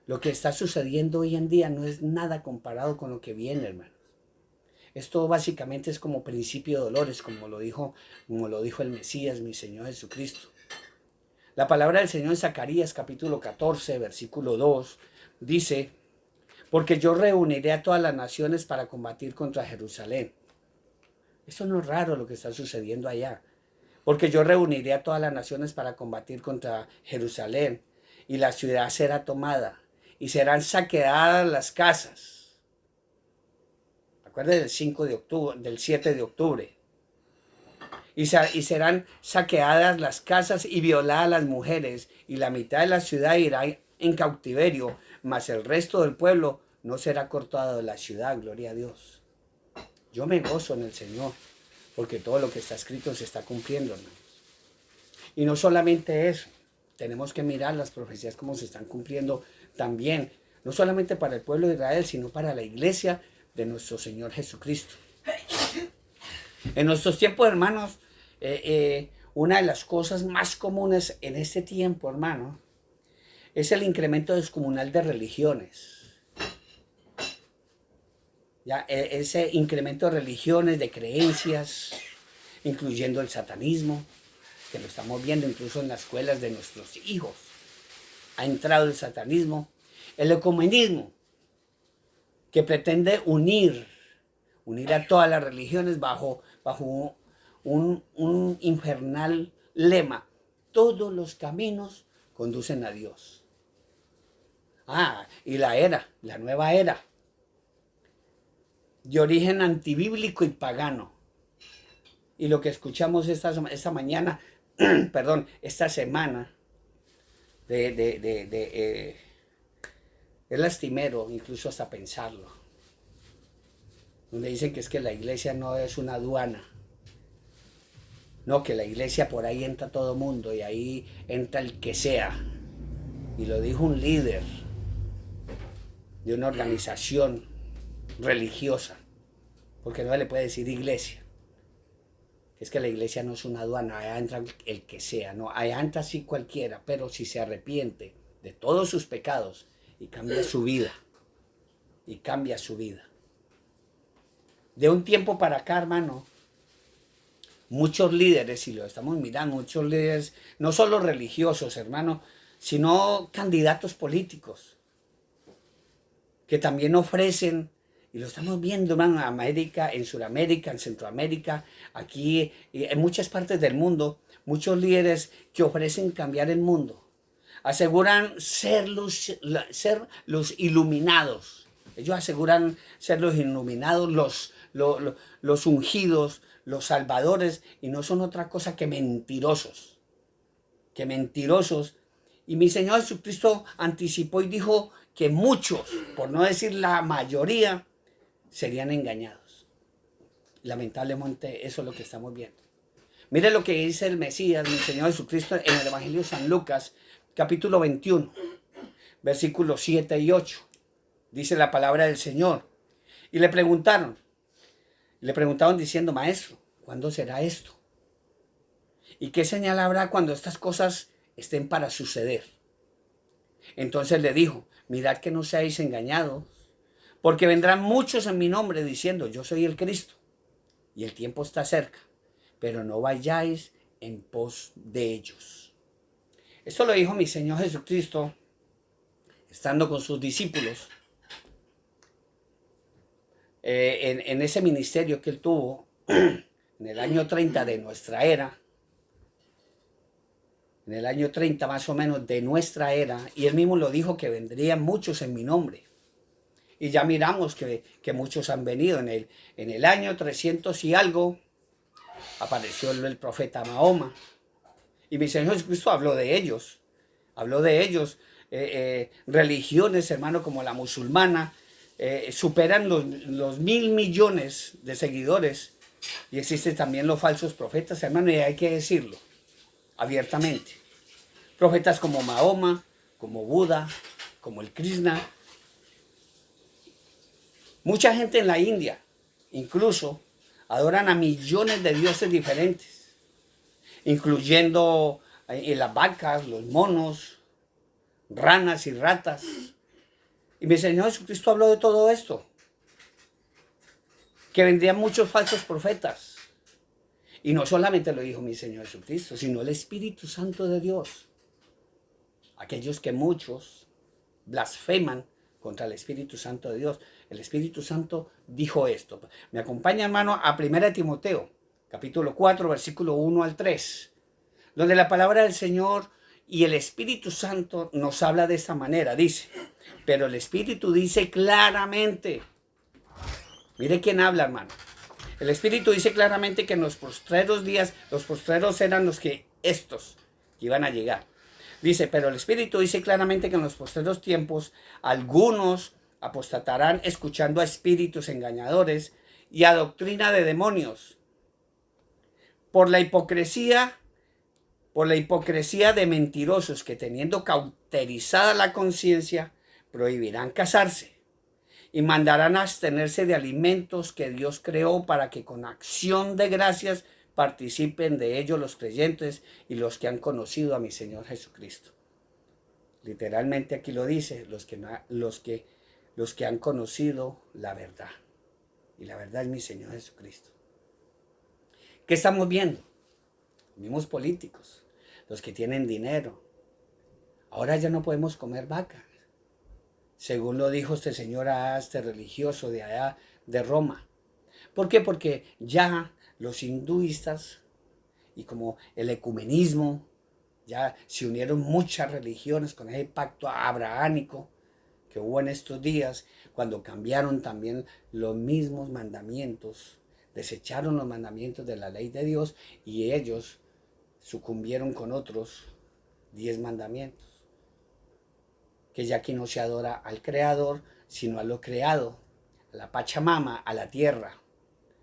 Lo que está sucediendo hoy en día no es nada comparado con lo que viene, hermanos. Esto básicamente es como principio de dolores, como lo dijo el Mesías, mi Señor Jesucristo. La palabra del Señor en Zacarías capítulo 14, versículo 2, dice: porque yo reuniré a todas las naciones para combatir contra Jerusalén. Esto no es raro lo que está sucediendo allá. Porque yo reuniré a todas las naciones para combatir contra Jerusalén, y la ciudad será tomada, y serán saqueadas las casas. Acuérdense del 5 de octubre, del 7 de octubre. Y serán saqueadas las casas y violadas las mujeres, y la mitad de la ciudad irá en cautiverio, mas el resto del pueblo no será cortado de la ciudad. Gloria a Dios. Yo me gozo en el Señor, porque todo lo que está escrito se está cumpliendo, hermanos. Y no solamente eso, tenemos que mirar las profecías como se están cumpliendo también, no solamente para el pueblo de Israel, sino para la iglesia de nuestro Señor Jesucristo. En nuestros tiempos, hermanos, una de las cosas más comunes en este tiempo, hermano, es el incremento descomunal de religiones. Ya, ese incremento de religiones, de creencias, incluyendo el satanismo, que lo estamos viendo incluso en las escuelas de nuestros hijos. Ha entrado el satanismo, el ecumenismo, que pretende unir a todas las religiones bajo un infernal lema: todos los caminos conducen a Dios. Y la nueva era, de origen antibíblico y pagano. Y lo que escuchamos esta mañana, esta semana, es lastimero, incluso hasta pensarlo. Donde dicen que es que la iglesia no es una aduana. No, que la iglesia por ahí entra todo mundo y ahí entra el que sea. Y lo dijo un líder de una organización religiosa, porque no le puede decir iglesia. Es que la iglesia no es una aduana, allá entra el que sea, no, allá entra sí cualquiera, pero si se arrepiente de todos sus pecados y cambia su vida, De un tiempo para acá, hermano, muchos líderes, y lo estamos mirando, muchos líderes, no solo religiosos, hermano, sino candidatos políticos, que también ofrecen, y lo estamos viendo, hermano, en América, en Sudamérica, en Centroamérica, aquí, en muchas partes del mundo, muchos líderes que ofrecen cambiar el mundo. Aseguran ser los iluminados. Ellos aseguran ser los iluminados, los ungidos, los salvadores, y no son otra cosa que mentirosos. Y mi Señor Jesucristo anticipó y dijo que muchos, por no decir la mayoría, serían engañados. Lamentablemente eso es lo que estamos viendo. Mire lo que dice el Mesías, mi Señor Jesucristo, en el Evangelio de San Lucas, capítulo 21, versículos 7 y 8. Dice la palabra del Señor. Y le preguntaron diciendo: Maestro, ¿cuándo será esto? ¿Y qué señal habrá cuando estas cosas estén para suceder? Entonces le dijo: mirad que no seáis engañados, porque vendrán muchos en mi nombre diciendo: yo soy el Cristo, y el tiempo está cerca, pero no vayáis en pos de ellos. Esto lo dijo mi Señor Jesucristo estando con sus discípulos en ese ministerio que él tuvo en el año 30 de nuestra era. En el año 30 más o menos de nuestra era, y él mismo lo dijo, que vendrían muchos en mi nombre. Y ya miramos que muchos han venido. En el año 300 y algo apareció el profeta Mahoma. Y mi Señor Jesucristo habló de ellos. Religiones, hermano, como la musulmana, superan los 1.000 millones de seguidores. Y existen también los falsos profetas, hermano, y hay que decirlo abiertamente. Profetas como Mahoma, como Buda, como el Krishna. Mucha gente en la India, incluso, adoran a millones de dioses diferentes, incluyendo las vacas, los monos, ranas y ratas. Y mi Señor Jesucristo habló de todo esto. que vendrían muchos falsos profetas. Y no solamente lo dijo mi Señor Jesucristo, sino el Espíritu Santo de Dios. Aquellos que muchos blasfeman contra el Espíritu Santo de Dios. El Espíritu Santo dijo esto. Me acompaña, hermano, a 1 Timoteo, capítulo 4, versículo 1 al 3, donde la palabra del Señor y el Espíritu Santo nos habla de esta manera. Dice, pero el Espíritu dice claramente, mire quién habla, hermano. El Espíritu dice claramente que en los postreros días, los postreros eran los que estos iban a llegar. Dice, pero el Espíritu dice claramente que en los postreros tiempos algunos apostatarán escuchando a espíritus engañadores y a doctrina de demonios. Por la hipocresía de mentirosos que teniendo cauterizada la conciencia prohibirán casarse y mandarán a abstenerse de alimentos que Dios creó para que con acción de gracias participen de ellos los creyentes y los que han conocido a mi Señor Jesucristo. Literalmente aquí lo dice, los que han conocido la verdad. Y la verdad es mi Señor Jesucristo. ¿Qué estamos viendo? Los mismos políticos, los que tienen dinero. Ahora ya no podemos comer vaca, según lo dijo este señor religioso de allá de Roma. ¿Por qué? Porque ya los hinduistas y como el ecumenismo, ya se unieron muchas religiones con ese pacto abrahámico que hubo en estos días, cuando cambiaron también los mismos mandamientos, desecharon los mandamientos de la ley de Dios y ellos sucumbieron con otros 10 mandamientos. Que ya aquí no se adora al Creador, sino a lo creado, a la Pachamama, a la tierra.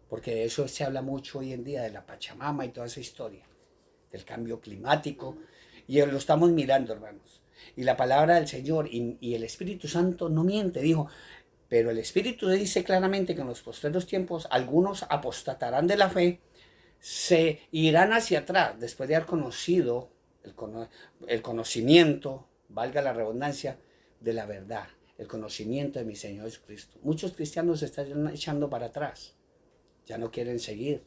Porque de eso se habla mucho hoy en día, de la Pachamama y toda esa historia, del cambio climático. Y lo estamos mirando, hermanos. Y la palabra del Señor y el Espíritu Santo no miente, dijo, pero el Espíritu dice claramente que en los postreros tiempos algunos apostatarán de la fe, se irán hacia atrás después de haber conocido el conocimiento, valga la redundancia, de la verdad, el conocimiento de mi Señor Jesucristo. Muchos cristianos se están echando para atrás, ya no quieren seguir,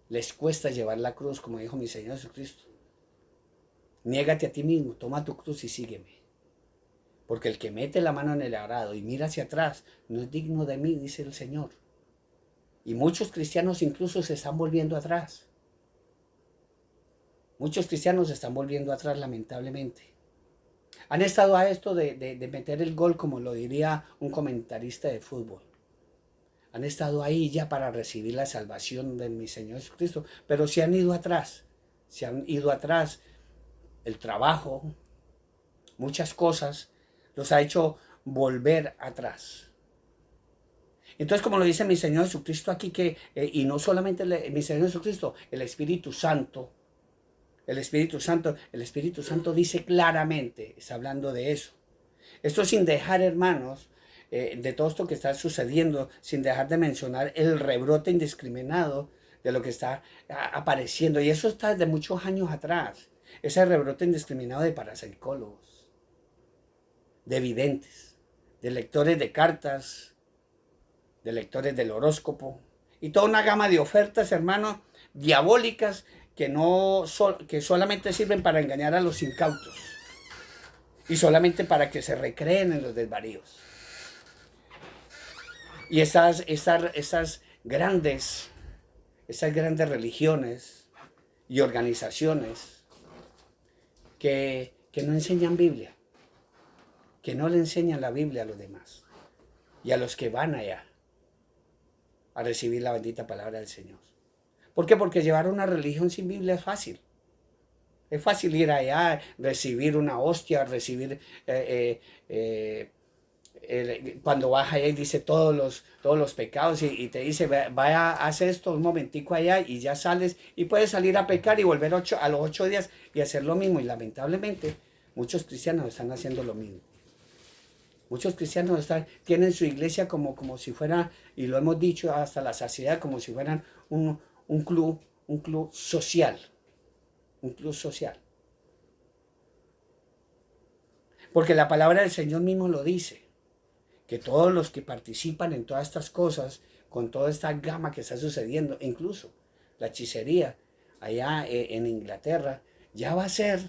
les cuesta llevar la cruz, como dijo mi Señor Jesucristo. Niégate a ti mismo, toma tu cruz y sígueme. Porque el que mete la mano en el arado y mira hacia atrás no es digno de mí, dice el Señor. Y muchos cristianos incluso se están volviendo atrás. Muchos cristianos se están volviendo atrás, lamentablemente. Han estado a esto de meter el gol, como lo diría un comentarista de fútbol. Han estado ahí ya para recibir la salvación de mi Señor Jesucristo, pero se han ido atrás. Se han ido atrás. El trabajo, muchas cosas, los ha hecho volver atrás. Entonces, como lo dice mi Señor Jesucristo aquí, y no solamente mi Señor Jesucristo, el Espíritu Santo dice claramente, está hablando de eso. Esto sin dejar, hermanos, de todo esto que está sucediendo, sin dejar de mencionar el rebrote indiscriminado de lo que está apareciendo. Y eso está desde muchos años atrás. Ese rebrote indiscriminado de parapsicólogos, de videntes, de lectores de cartas, de lectores del horóscopo y toda una gama de ofertas, hermanos, diabólicas que solamente sirven para engañar a los incautos y solamente para que se recreen en los desvaríos. Y esas grandes religiones y organizaciones que no enseñan Biblia, que no le enseñan la Biblia a los demás y a los que van allá a recibir la bendita palabra del Señor. ¿Por qué? Porque llevar una religión sin Biblia es fácil. Es fácil ir allá, recibir una hostia, recibir... cuando vas allá y dice todos los pecados y te dice, vaya, haz esto un momentico allá y ya sales y puedes salir a pecar y volver a los 8 días y hacer lo mismo. Y lamentablemente muchos cristianos están haciendo lo mismo. Muchos cristianos tienen su iglesia como si fuera, y lo hemos dicho hasta la saciedad, como si fueran un club social. Un club social. Porque la palabra del Señor mismo lo dice, que todos los que participan en todas estas cosas con toda esta gama que está sucediendo, incluso la hechicería allá en Inglaterra, ya va a ser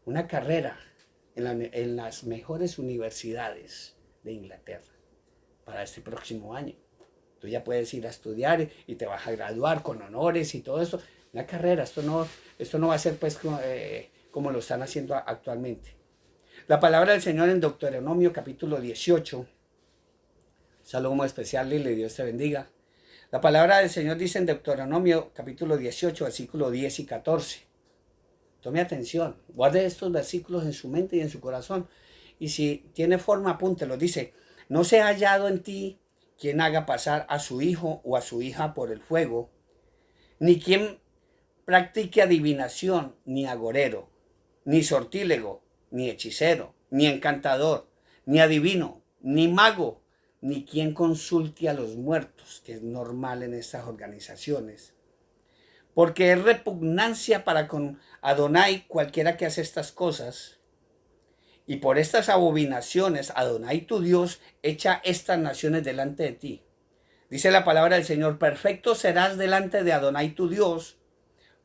una carrera en las mejores universidades de Inglaterra para este próximo año. Tú ya puedes ir a estudiar y te vas a graduar con honores y todo eso. Una carrera, esto no va a ser pues como lo están haciendo actualmente. La palabra del Señor en Deuteronomio capítulo 18. Saludo especial, Lili, Dios te bendiga. La palabra del Señor dice en Deuteronomio capítulo 18, versículo 10 y 14. Tome atención, guarde estos versículos en su mente y en su corazón. Y si tiene forma, apúntelo. Dice, no se ha hallado en ti quien haga pasar a su hijo o a su hija por el fuego, ni quien practique adivinación, ni agorero, ni sortílego, ni hechicero, ni encantador, ni adivino, ni mago, ni quien consulte a los muertos, que es normal en estas organizaciones. Porque es repugnancia para con Adonai cualquiera que hace estas cosas. Y por estas abominaciones, Adonai tu Dios echa estas naciones delante de ti. Dice la palabra del Señor, perfecto serás delante de Adonai tu Dios,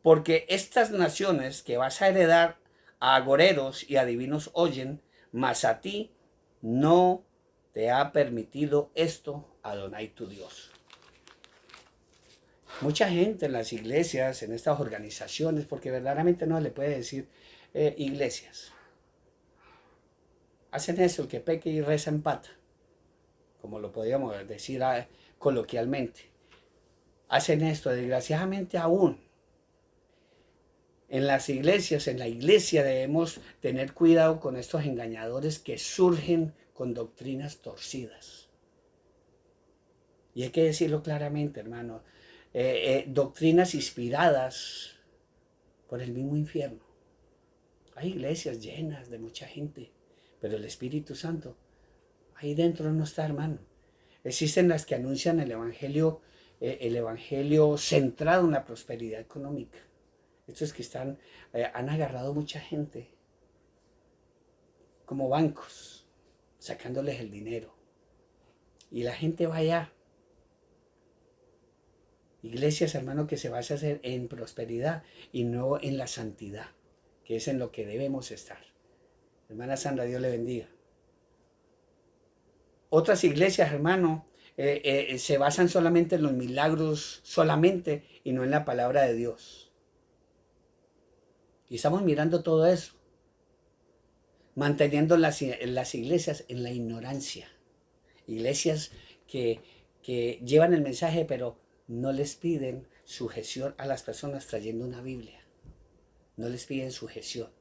porque estas naciones que vas a heredar a agoreros y adivinos oyen, mas a ti no te ha permitido esto Adonai tu Dios. Mucha gente en las iglesias, en estas organizaciones, porque verdaderamente no le puede decir iglesias, hacen eso, el que peque y reza empata, como lo podríamos decir coloquialmente. Hacen esto, desgraciadamente aún. En las iglesias, en la iglesia debemos tener cuidado con estos engañadores que surgen con doctrinas torcidas. Y hay que decirlo claramente, hermano, doctrinas inspiradas por el mismo infierno. Hay iglesias llenas de mucha gente, pero el Espíritu Santo ahí dentro no está, hermano. Existen las que anuncian el evangelio centrado en la prosperidad económica. Estos que han agarrado mucha gente como bancos, sacándoles el dinero. Y la gente va allá. Iglesias, hermano, que se basan en prosperidad y no en la santidad, que es en lo que debemos estar. Hermana Sandra, Dios le bendiga. Otras iglesias, hermano, se basan solamente en los milagros, solamente, y no en la palabra de Dios. Y estamos mirando todo eso, manteniendo las iglesias en la ignorancia. Iglesias que llevan el mensaje, pero no les piden sujeción a las personas trayendo una Biblia. No les piden sujeción.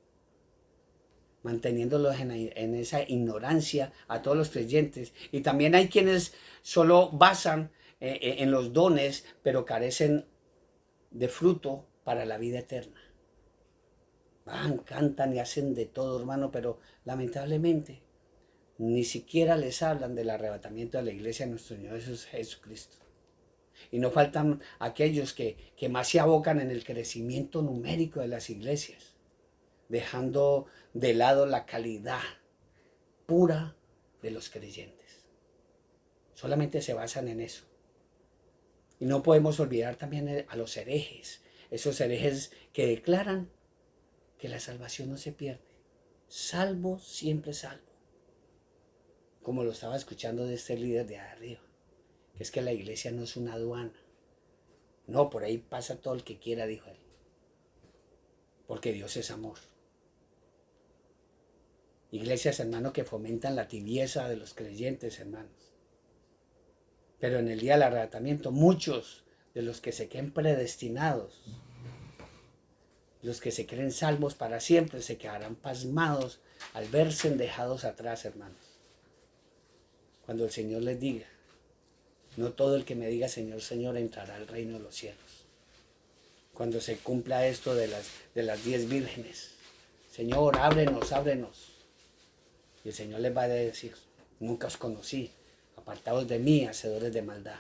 Manteniéndolos en esa ignorancia a todos los creyentes. Y también hay quienes solo basan en los dones, pero carecen de fruto para la vida eterna. Van, cantan y hacen de todo, hermano, pero lamentablemente ni siquiera les hablan del arrebatamiento de la iglesia de nuestro Señor Jesucristo. Y no faltan aquellos que más se abocan en el crecimiento numérico de las iglesias, dejando de lado la calidad pura de los creyentes. Solamente se basan en eso. Y no podemos olvidar también a los herejes, esos herejes que declaran que la salvación no se pierde. Salvo, siempre salvo. Como lo estaba escuchando de este líder de arriba, que es que la iglesia no es una aduana. No, por ahí pasa todo el que quiera, dijo él. Porque Dios es amor. Iglesias, hermano, que fomentan la tibieza de los creyentes, hermanos. Pero en el día del arrebatamiento, muchos de los que se creen predestinados, los que se creen salvos para siempre, se quedarán pasmados al verse dejados atrás, hermanos. Cuando el Señor les diga, no todo el que me diga Señor, Señor entrará al reino de los cielos. Cuando se cumpla esto de las 10 vírgenes, Señor, ábrenos, ábrenos. Y el Señor les va a decir, nunca os conocí, apartados de mí, hacedores de maldad.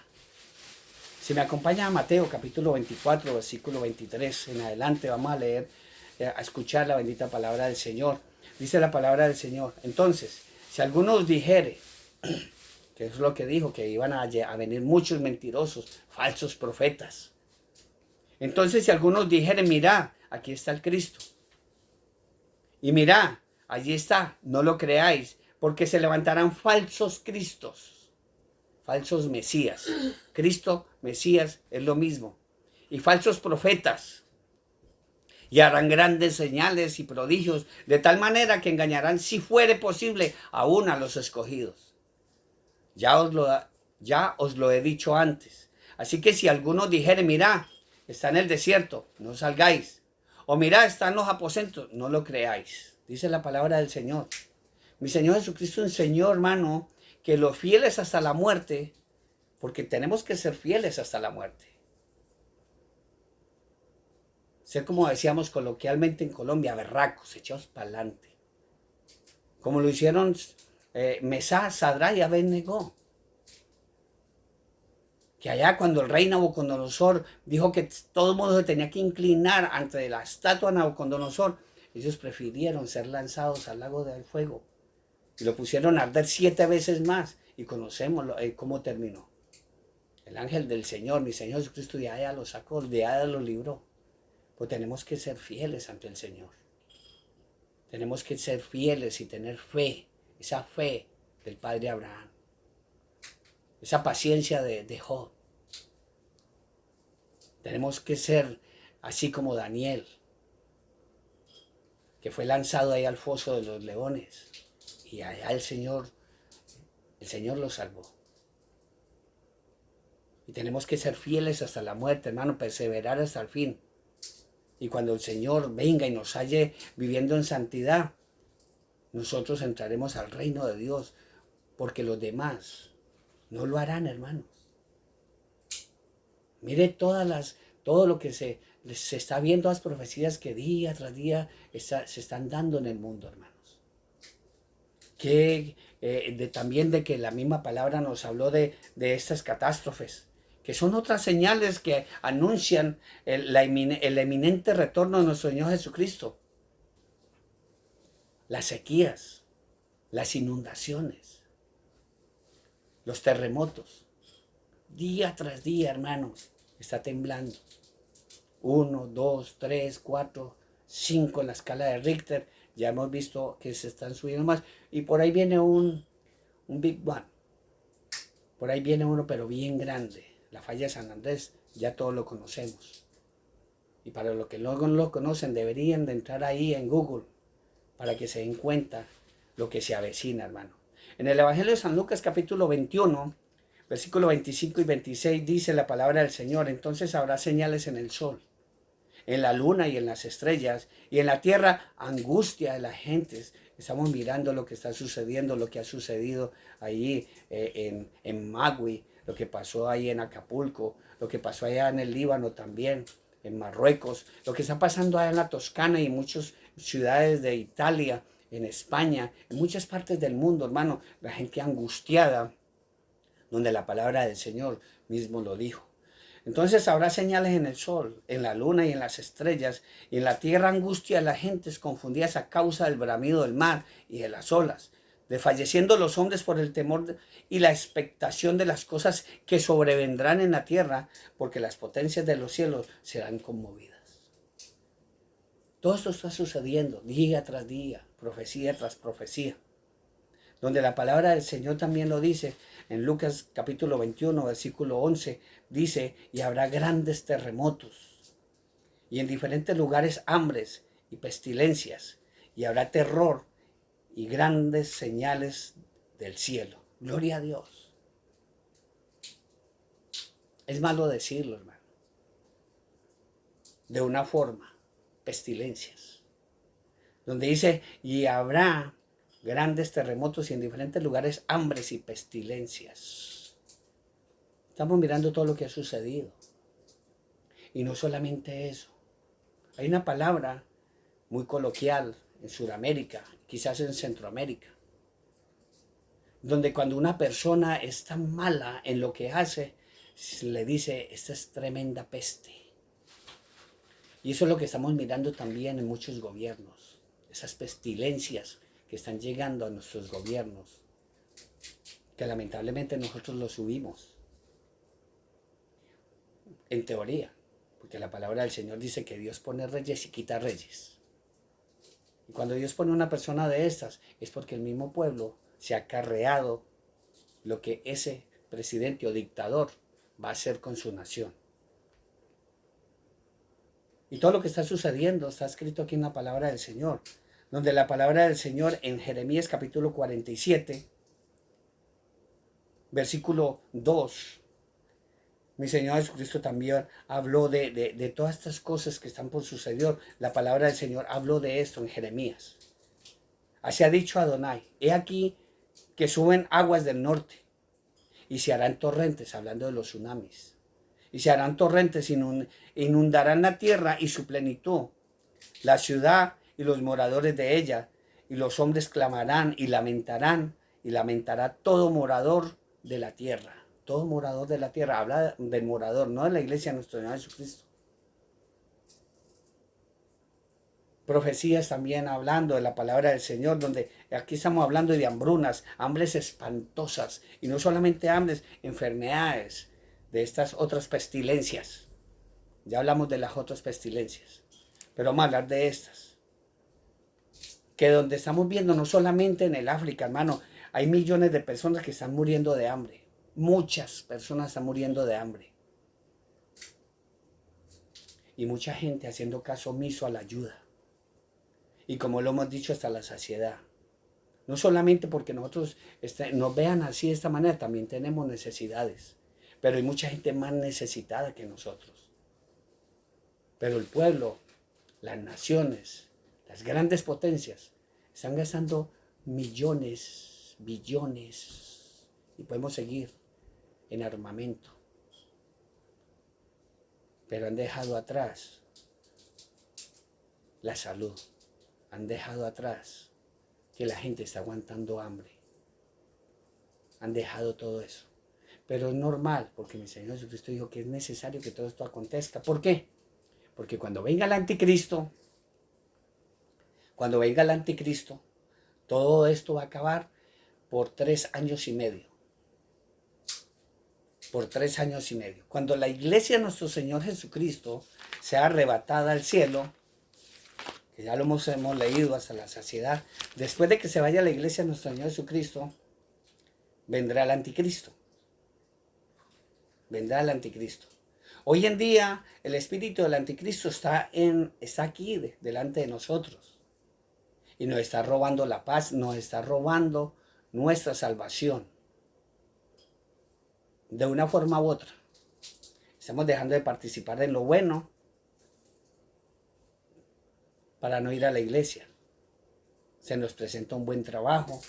Si me acompaña a Mateo capítulo 24, versículo 23 en adelante, vamos a leer, a escuchar la bendita palabra del Señor. Dice la palabra del Señor, entonces, si alguno os dijere, que es lo que dijo, que iban a venir muchos mentirosos, falsos profetas. Entonces, si algunos dijeren, mira, aquí está el Cristo, y mira, allí está, no lo creáis, porque se levantarán falsos cristos, falsos mesías. Cristo, Mesías, es lo mismo. Y falsos profetas. Y harán grandes señales y prodigios, de tal manera que engañarán, si fuere posible, aún a los escogidos. Ya os lo he dicho antes. Así que si alguno dijere, mira, está en el desierto, no salgáis. O mira, está en los aposentos, no lo creáis. Dice la palabra del Señor. Mi Señor Jesucristo enseñó, hermano, que los fieles hasta la muerte, porque tenemos que ser fieles hasta la muerte. Ser, como decíamos coloquialmente en Colombia, berracos, echados para adelante. Como lo hicieron Mesá, Sadrá y Abed-Negó. Que allá cuando el rey Nabucodonosor dijo que todo el mundo se tenía que inclinar ante la estatua de Nabucodonosor, ellos prefirieron ser lanzados al lago del fuego. Y lo pusieron a arder 7 veces más. Y conocemos cómo terminó. El ángel del Señor, mi Señor Jesucristo, de allá lo sacó, de allá lo libró. Pues tenemos que ser fieles ante el Señor. Tenemos que ser fieles y tener fe, esa fe del Padre Abraham, esa paciencia de Job. Tenemos que ser así como Daniel, que fue lanzado ahí al foso de los leones, y allá el Señor lo salvó. Y tenemos que ser fieles hasta la muerte, hermano, perseverar hasta el fin. Y cuando el Señor venga y nos halle viviendo en santidad, nosotros entraremos al reino de Dios, porque los demás no lo harán, hermanos. Mire todo lo que se está viendo, las profecías que día tras día se están dando en el mundo, hermanos. También de que la misma palabra nos habló de estas catástrofes, que son otras señales que anuncian el eminente retorno de nuestro Señor Jesucristo. Las sequías, las inundaciones, los terremotos. Día tras día, hermanos, está temblando. 1, 2, 3, 4, 5 en la escala de Richter. Ya hemos visto que se están subiendo más. Y por ahí viene un Big One. Por ahí viene uno, pero bien grande. La falla de San Andrés, ya todos lo conocemos. Y para los que no lo conocen, deberían de entrar ahí en Google para que se den cuenta lo que se avecina, hermano. En el Evangelio de San Lucas, capítulo 21, versículo 25 y 26, dice la palabra del Señor: entonces habrá señales en el sol, en la luna y en las estrellas, y en la tierra angustia de las gentes. Estamos mirando lo que está sucediendo, lo que ha sucedido ahí en Magui, lo que pasó ahí en Acapulco, lo que pasó allá en el Líbano también, en Marruecos, lo que está pasando allá en la Toscana y en muchas ciudades de Italia, en España, en muchas partes del mundo, hermano. La gente angustiada, donde la palabra del Señor mismo lo dijo. Entonces habrá señales en el sol, en la luna y en las estrellas, y en la tierra angustia de las gentes confundidas a causa del bramido del mar y de las olas, desfalleciendo los hombres por el temor y la expectación de las cosas que sobrevendrán en la tierra, porque las potencias de los cielos serán conmovidas. Todo esto está sucediendo día tras día, profecía tras profecía, donde la palabra del Señor también lo dice. En Lucas capítulo 21, versículo 11, dice: y habrá grandes terremotos, y en diferentes lugares hambres y pestilencias, y habrá terror y grandes señales del cielo. Gloria a Dios. Es malo decirlo, hermano. De una forma, pestilencias. Donde dice: y habrá grandes terremotos y en diferentes lugares hambres y pestilencias. Estamos mirando todo lo que ha sucedido. Y no solamente eso. Hay una palabra muy coloquial en Sudamérica, quizás en Centroamérica, donde cuando una persona es tan mala en lo que hace, le dice: esta es tremenda peste. Y eso es lo que estamos mirando también en muchos gobiernos, esas pestilencias que están llegando a nuestros gobiernos. que lamentablemente nosotros lo subimos, en teoría, porque la palabra del Señor dice que Dios pone reyes y quita reyes. Y cuando Dios pone una persona de estas, es porque el mismo pueblo se ha acarreado lo que ese presidente o dictador va a hacer con su nación. Y todo lo que está sucediendo está escrito aquí en la palabra del Señor, donde la palabra del Señor en Jeremías capítulo 47, versículo 2, mi Señor Jesucristo también habló de todas estas cosas que están por suceder. La palabra del Señor habló de esto en Jeremías. Así ha dicho Adonai, he aquí que suben aguas del norte y se harán torrentes, hablando de los tsunamis. Y se harán torrentes, inundarán la tierra y su plenitud, la ciudad y los moradores de ella, y los hombres clamarán y lamentará todo morador de la tierra. Todo morador de la tierra, habla del morador, no de la iglesia de nuestro Señor Jesucristo. Profecías también hablando de la palabra del Señor, donde aquí estamos hablando de hambrunas, hambres espantosas, y no solamente hambres, enfermedades, de estas otras pestilencias. Ya hablamos de las otras pestilencias, pero vamos a hablar de estas. Que donde estamos viendo, no solamente en el África, hermano, hay millones de personas que están muriendo de hambre. Muchas personas están muriendo de hambre. Y mucha gente haciendo caso omiso a la ayuda. Y como lo hemos dicho hasta la saciedad. No solamente porque nosotros nos vean así de esta manera, también tenemos necesidades. Pero hay mucha gente más necesitada que nosotros. Pero el pueblo, las naciones, las grandes potencias, están gastando millones, billones, y podemos seguir en armamento. Pero han dejado atrás la salud. Han dejado atrás que la gente está aguantando hambre. Han dejado todo eso. Pero es normal, porque mi Señor Jesucristo dijo que es necesario que todo esto acontezca. ¿Por qué? Porque cuando venga el anticristo, todo esto va a acabar por 3 años y medio. Por 3 años y medio. Cuando la iglesia de nuestro Señor Jesucristo sea arrebatada al cielo, que ya lo hemos leído hasta la saciedad, después de que se vaya la iglesia de nuestro Señor Jesucristo, vendrá el anticristo. Vendrá el anticristo. Hoy en día el espíritu del anticristo está aquí delante de nosotros y nos está robando la paz, nos está robando nuestra salvación de una forma u otra. Estamos dejando de participar en lo bueno para no ir a la iglesia. Se nos presenta un buen trabajo,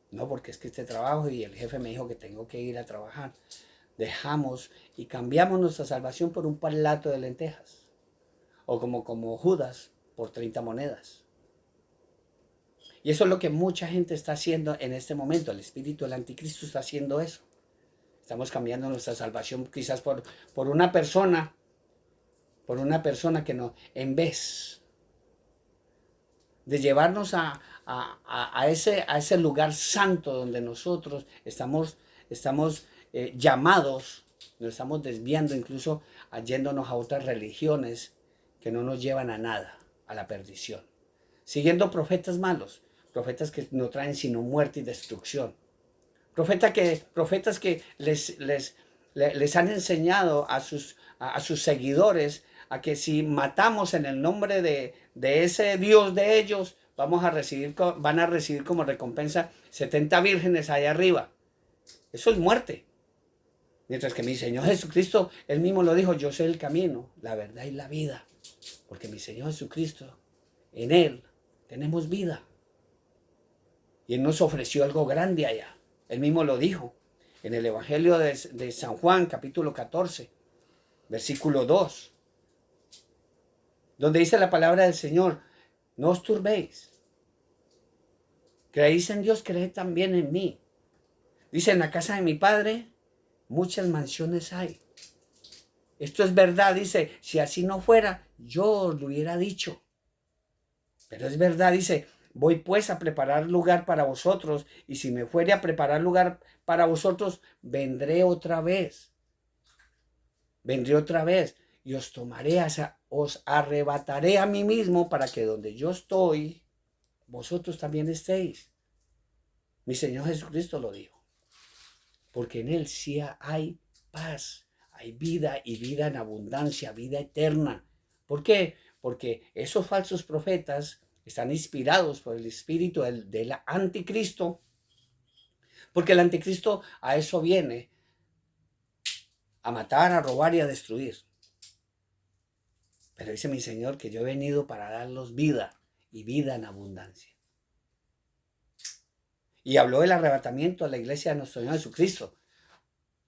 no porque es que este trabajo y el jefe me dijo que tengo que ir a trabajar. Dejamos y cambiamos nuestra salvación por un plato de lentejas. O como Judas, por 30 monedas. Y eso es lo que mucha gente está haciendo en este momento. El espíritu del anticristo está haciendo eso. Estamos cambiando nuestra salvación quizás por una persona. Por una persona que no, en vez de llevarnos a ese lugar santo donde nosotros estamos llamados, nos estamos desviando, incluso yéndonos a otras religiones que no nos llevan a nada, a la perdición. Siguiendo profetas malos, profetas que no traen sino muerte y destrucción. Profetas que les han enseñado a sus seguidores a que si matamos en el nombre de ese Dios de ellos, van a recibir como recompensa 70 vírgenes allá arriba. Eso es muerte. Mientras que mi Señor Jesucristo, Él mismo lo dijo, yo soy el camino, la verdad y la vida. Porque mi Señor Jesucristo, en Él tenemos vida. Y Él nos ofreció algo grande allá. Él mismo lo dijo en el Evangelio de San Juan, capítulo 14, versículo 2. Donde dice la palabra del Señor, no os turbéis. Creéis en Dios, creed también en mí. Dice, en la casa de mi Padre muchas mansiones hay. Esto es verdad, dice, si así no fuera, yo os lo hubiera dicho. Pero es verdad, dice, Voy pues a preparar lugar para vosotros, y si me fuere a preparar lugar para vosotros, vendré otra vez. Vendré otra vez y os tomaré, os arrebataré a mí mismo para que donde yo estoy, vosotros también estéis. Mi Señor Jesucristo lo dijo. Porque en Él sí hay paz, hay vida y vida en abundancia, vida eterna. ¿Por qué? Porque esos falsos profetas están inspirados por el espíritu del anticristo, porque el anticristo a eso viene, a matar, a robar y a destruir. Pero dice mi Señor que yo he venido para darlos vida y vida en abundancia. Y habló del arrebatamiento a la iglesia de nuestro Señor Jesucristo.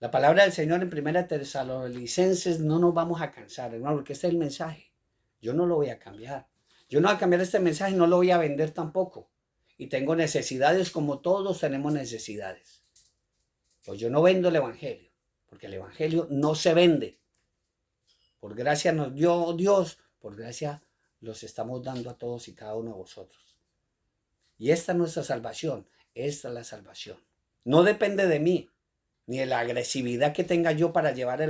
La palabra del Señor en 1 Tesalonicenses no nos vamos a cansar, hermano, porque este es el mensaje. Yo no lo voy a cambiar. Yo no voy a cambiar este mensaje, no lo voy a vender tampoco. Y tengo necesidades como todos tenemos necesidades. Pues yo no vendo el evangelio, porque el evangelio no se vende. Por gracia nos dio Dios, por gracia los estamos dando a todos y cada uno de vosotros. Y esta es nuestra salvación, esta es la salvación. No depende de mí, ni de la agresividad que tenga yo para llevar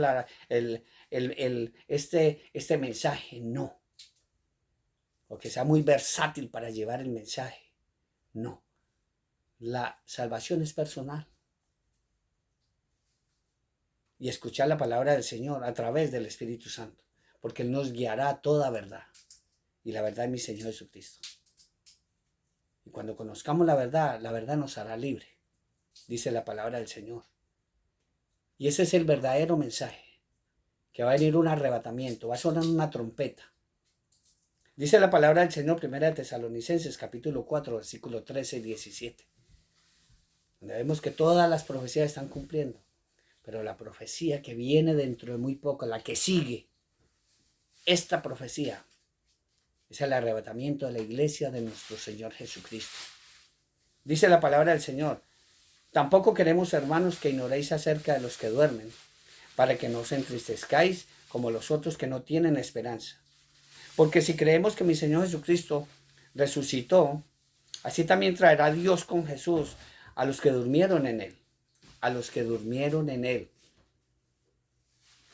este mensaje, no. O que sea muy versátil para llevar el mensaje, no. La salvación es personal. Y escuchar la palabra del Señor a través del Espíritu Santo, porque Él nos guiará a toda verdad. Y la verdad es mi Señor Jesucristo. Y cuando conozcamos la verdad nos hará libre, dice la palabra del Señor. Y ese es el verdadero mensaje, que va a venir un arrebatamiento, va a sonar una trompeta. Dice la palabra del Señor, 1 Tesalonicenses, capítulo 4, versículos 13 y 17. Donde vemos que todas las profecías están cumpliendo. Pero la profecía que viene dentro de muy poco, la que sigue, esta profecía, es el arrebatamiento de la iglesia de nuestro Señor Jesucristo. Dice la palabra del Señor, tampoco queremos, hermanos, que ignoréis acerca de los que duermen, para que no os entristezcáis como los otros que no tienen esperanza. Porque si creemos que mi Señor Jesucristo resucitó, así también traerá Dios con Jesús a los que durmieron en Él. A los que durmieron en Él.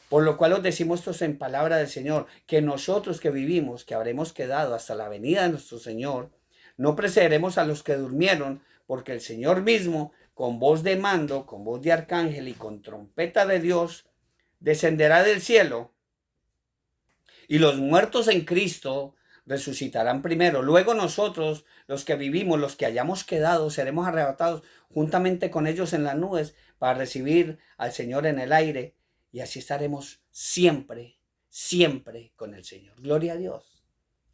Por lo cual os decimos esto en palabra del Señor, que nosotros que vivimos, que habremos quedado hasta la venida de nuestro Señor, no precederemos a los que durmieron, porque el Señor mismo, con voz de mando, con voz de arcángel y con trompeta de Dios, descenderá del cielo, y los muertos en Cristo resucitarán primero. Luego nosotros, los que vivimos, los que hayamos quedado, seremos arrebatados juntamente con ellos en las nubes para recibir al Señor en el aire. Y así estaremos siempre, siempre con el Señor. Gloria a Dios.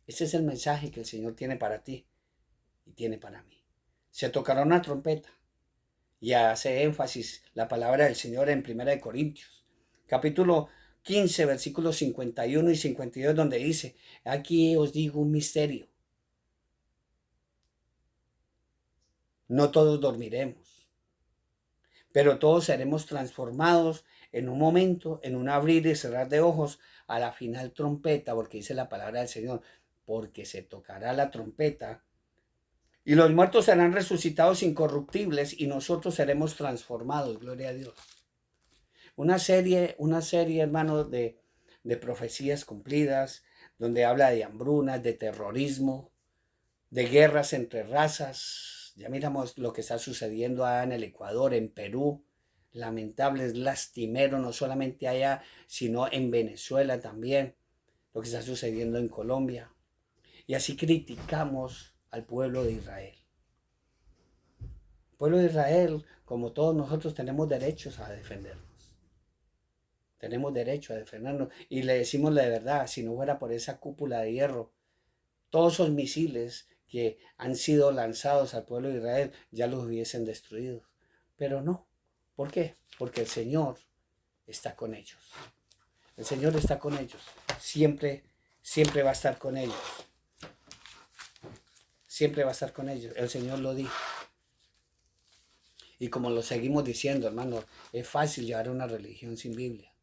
Ese es el mensaje que el Señor tiene para ti y tiene para mí. Se tocará una trompeta y hace énfasis la palabra del Señor en 1 Corintios, capítulo 15, versículos 51 y 52, donde dice, aquí os digo un misterio. No todos dormiremos, pero todos seremos transformados en un momento, en un abrir y cerrar de ojos, a la final trompeta, porque dice la palabra del Señor, porque se tocará la trompeta, y los muertos serán resucitados incorruptibles, y nosotros seremos transformados, gloria a Dios. Una serie, hermano, de profecías cumplidas, donde habla de hambrunas, de terrorismo, de guerras entre razas. Ya miramos lo que está sucediendo allá en el Ecuador, en Perú. Lamentable, es lastimero, no solamente allá, sino en Venezuela también, lo que está sucediendo en Colombia. Y así criticamos al pueblo de Israel. El pueblo de Israel, como todos nosotros, tenemos derechos a defendernos. Tenemos derecho a defendernos. Y le decimos la verdad, si no fuera por esa cúpula de hierro, todos esos misiles que han sido lanzados al pueblo de Israel ya los hubiesen destruido. Pero no. ¿Por qué? Porque el Señor está con ellos. El Señor está con ellos. Siempre, siempre va a estar con ellos. Siempre va a estar con ellos. El Señor lo dijo. Y como lo seguimos diciendo, hermano, es fácil llevar una religión sin Biblia.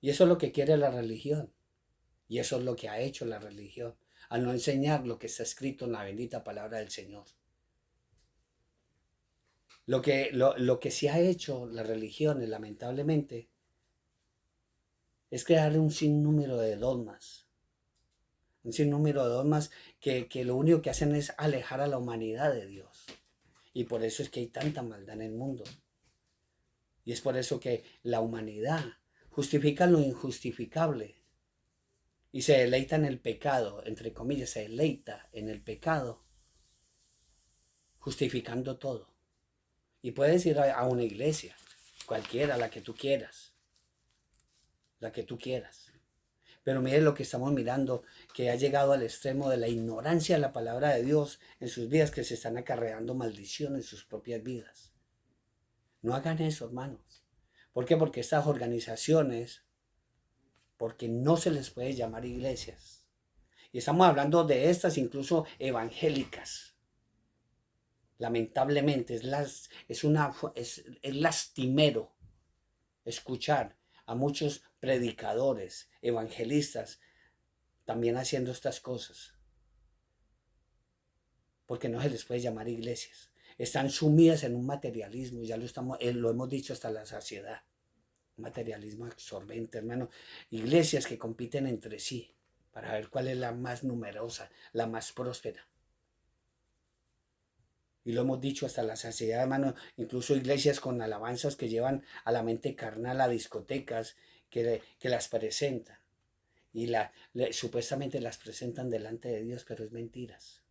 Y eso es lo que quiere la religión. Y eso es lo que ha hecho la religión. al no enseñar lo que está escrito en la bendita palabra del Señor. Lo que sí ha hecho las religiones, lamentablemente, es crear un sinnúmero de dogmas. Un sinnúmero de dogmas que lo único que hacen es alejar a la humanidad de Dios. Y por eso es que hay tanta maldad en el mundo. Y es por eso que la humanidad justifica lo injustificable. Y se deleita en el pecado, entre comillas, se deleita en el pecado, justificando todo. Y puedes ir a una iglesia, cualquiera, la que tú quieras. La que tú quieras. Pero mire lo que estamos mirando, que ha llegado al extremo de la ignorancia de la palabra de Dios en sus vidas, que se están acarreando maldición en sus propias vidas. No hagan eso, hermanos. ¿Por qué? Porque estas organizaciones, porque no se les puede llamar iglesias. Y estamos hablando de estas incluso evangélicas. Lamentablemente es lastimero escuchar a muchos predicadores, evangelistas, también haciendo estas cosas. Porque no se les puede llamar iglesias. Están sumidas en un materialismo, ya lo hemos dicho hasta la saciedad. Un materialismo absorbente, hermano. Iglesias que compiten entre sí para ver cuál es la más numerosa, la más próspera. Y lo hemos dicho hasta la saciedad, hermano. Incluso iglesias con alabanzas que llevan a la mente carnal a discotecas que las presentan. Y supuestamente las presentan delante de Dios, pero es mentiras.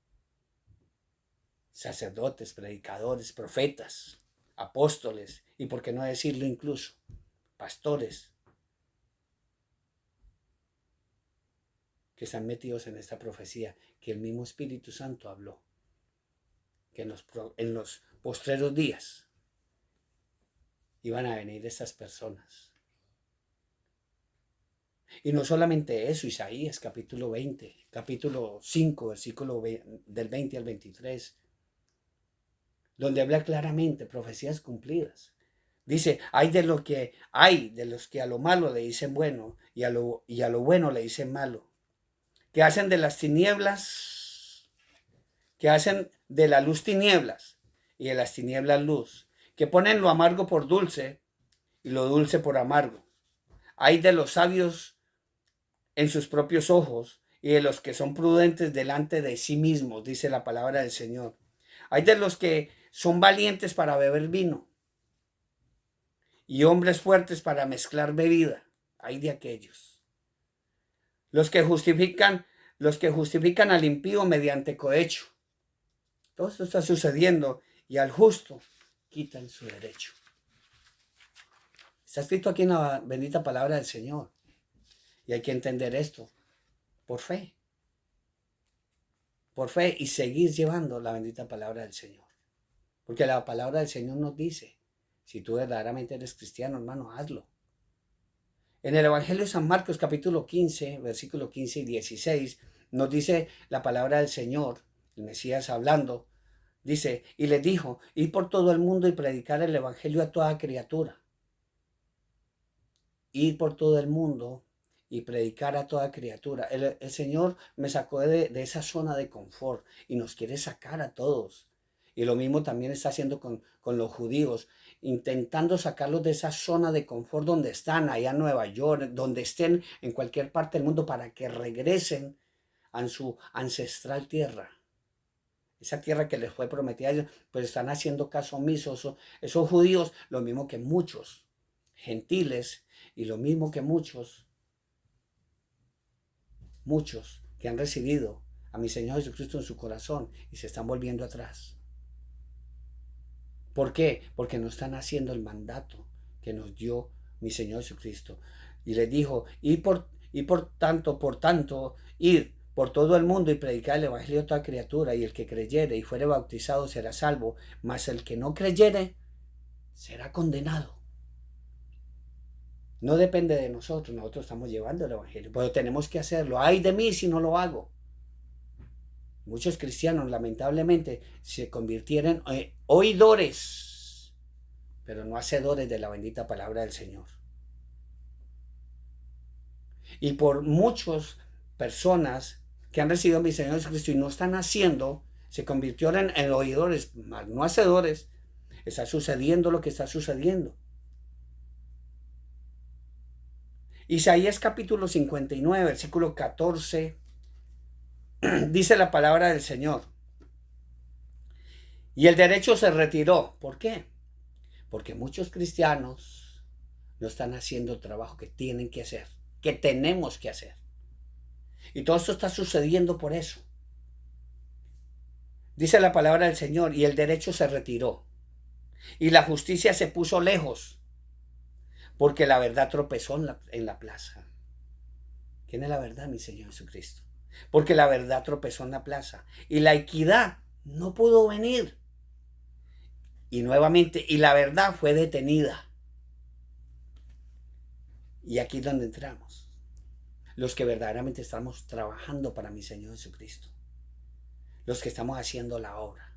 Sacerdotes, predicadores, profetas, apóstoles, y por qué no decirlo incluso, pastores, que están metidos en esta profecía, que el mismo Espíritu Santo habló, que en los postreros días iban a venir estas personas. Y no solamente eso, Isaías capítulo 20, capítulo 5, versículo del 20 al 23, donde habla claramente profecías cumplidas. Dice, hay de los que a lo malo le dicen bueno y a lo bueno le dicen malo, que hacen de las tinieblas, que hacen de la luz tinieblas y de las tinieblas luz, que ponen lo amargo por dulce y lo dulce por amargo. Hay de los sabios en sus propios ojos y de los que son prudentes delante de sí mismos, dice la palabra del Señor. Hay de los que son valientes para beber vino y hombres fuertes para mezclar bebida. Hay de aquellos. Los que justifican al impío mediante cohecho. Todo esto está sucediendo y al justo quitan su derecho. Está escrito aquí en la bendita palabra del Señor. Y hay que entender esto por fe. Por fe y seguir llevando la bendita palabra del Señor. Porque la palabra del Señor nos dice, si tú verdaderamente eres cristiano, hermano, hazlo. En el Evangelio de San Marcos, capítulo 15, versículo 15 y 16, nos dice la palabra del Señor, el Mesías hablando, dice, y les dijo, id por todo el mundo y predicar el Evangelio a toda criatura. Ir por todo el mundo y predicar a toda criatura. El Señor me sacó de esa zona de confort y nos quiere sacar a todos. Y lo mismo también está haciendo con los judíos, intentando sacarlos de esa zona de confort donde están, allá en Nueva York, donde estén en cualquier parte del mundo, para que regresen a su ancestral tierra. Esa tierra que les fue prometida a ellos, pues están haciendo caso omiso. Esos judíos, lo mismo que muchos gentiles, y lo mismo que muchos que han recibido a mi Señor Jesucristo en su corazón y se están volviendo atrás. ¿Por qué? Porque no están haciendo el mandato que nos dio mi Señor Jesucristo. Y les dijo, por tanto, ir por todo el mundo y predicar el Evangelio a toda criatura, y el que creyere y fuere bautizado será salvo, mas el que no creyere será condenado. No depende de nosotros estamos llevando el Evangelio, pero tenemos que hacerlo. Ay de mí si no lo hago. Muchos cristianos lamentablemente se convirtieron en oidores, pero no hacedores de la bendita palabra del Señor. Y por muchas personas que han recibido a mi Señor Jesucristo y no están haciendo, se convirtieron en oidores, más no hacedores, está sucediendo lo que está sucediendo. Isaías capítulo 59, versículo 14, dice la palabra del Señor. Y el derecho se retiró. ¿Por qué? Porque muchos cristianos no están haciendo el trabajo que tienen que hacer, que tenemos que hacer. Y todo esto está sucediendo por eso. Dice la palabra del Señor, y el derecho se retiró. Y la justicia se puso lejos, porque la verdad tropezó en la plaza. ¿Quién es la verdad? Mi Señor Jesucristo. Porque la verdad tropezó en la plaza. Y la equidad no pudo venir. Y nuevamente, y la verdad fue detenida. Y aquí es donde entramos. Los que verdaderamente estamos trabajando para mi Señor Jesucristo. Los que estamos haciendo la obra.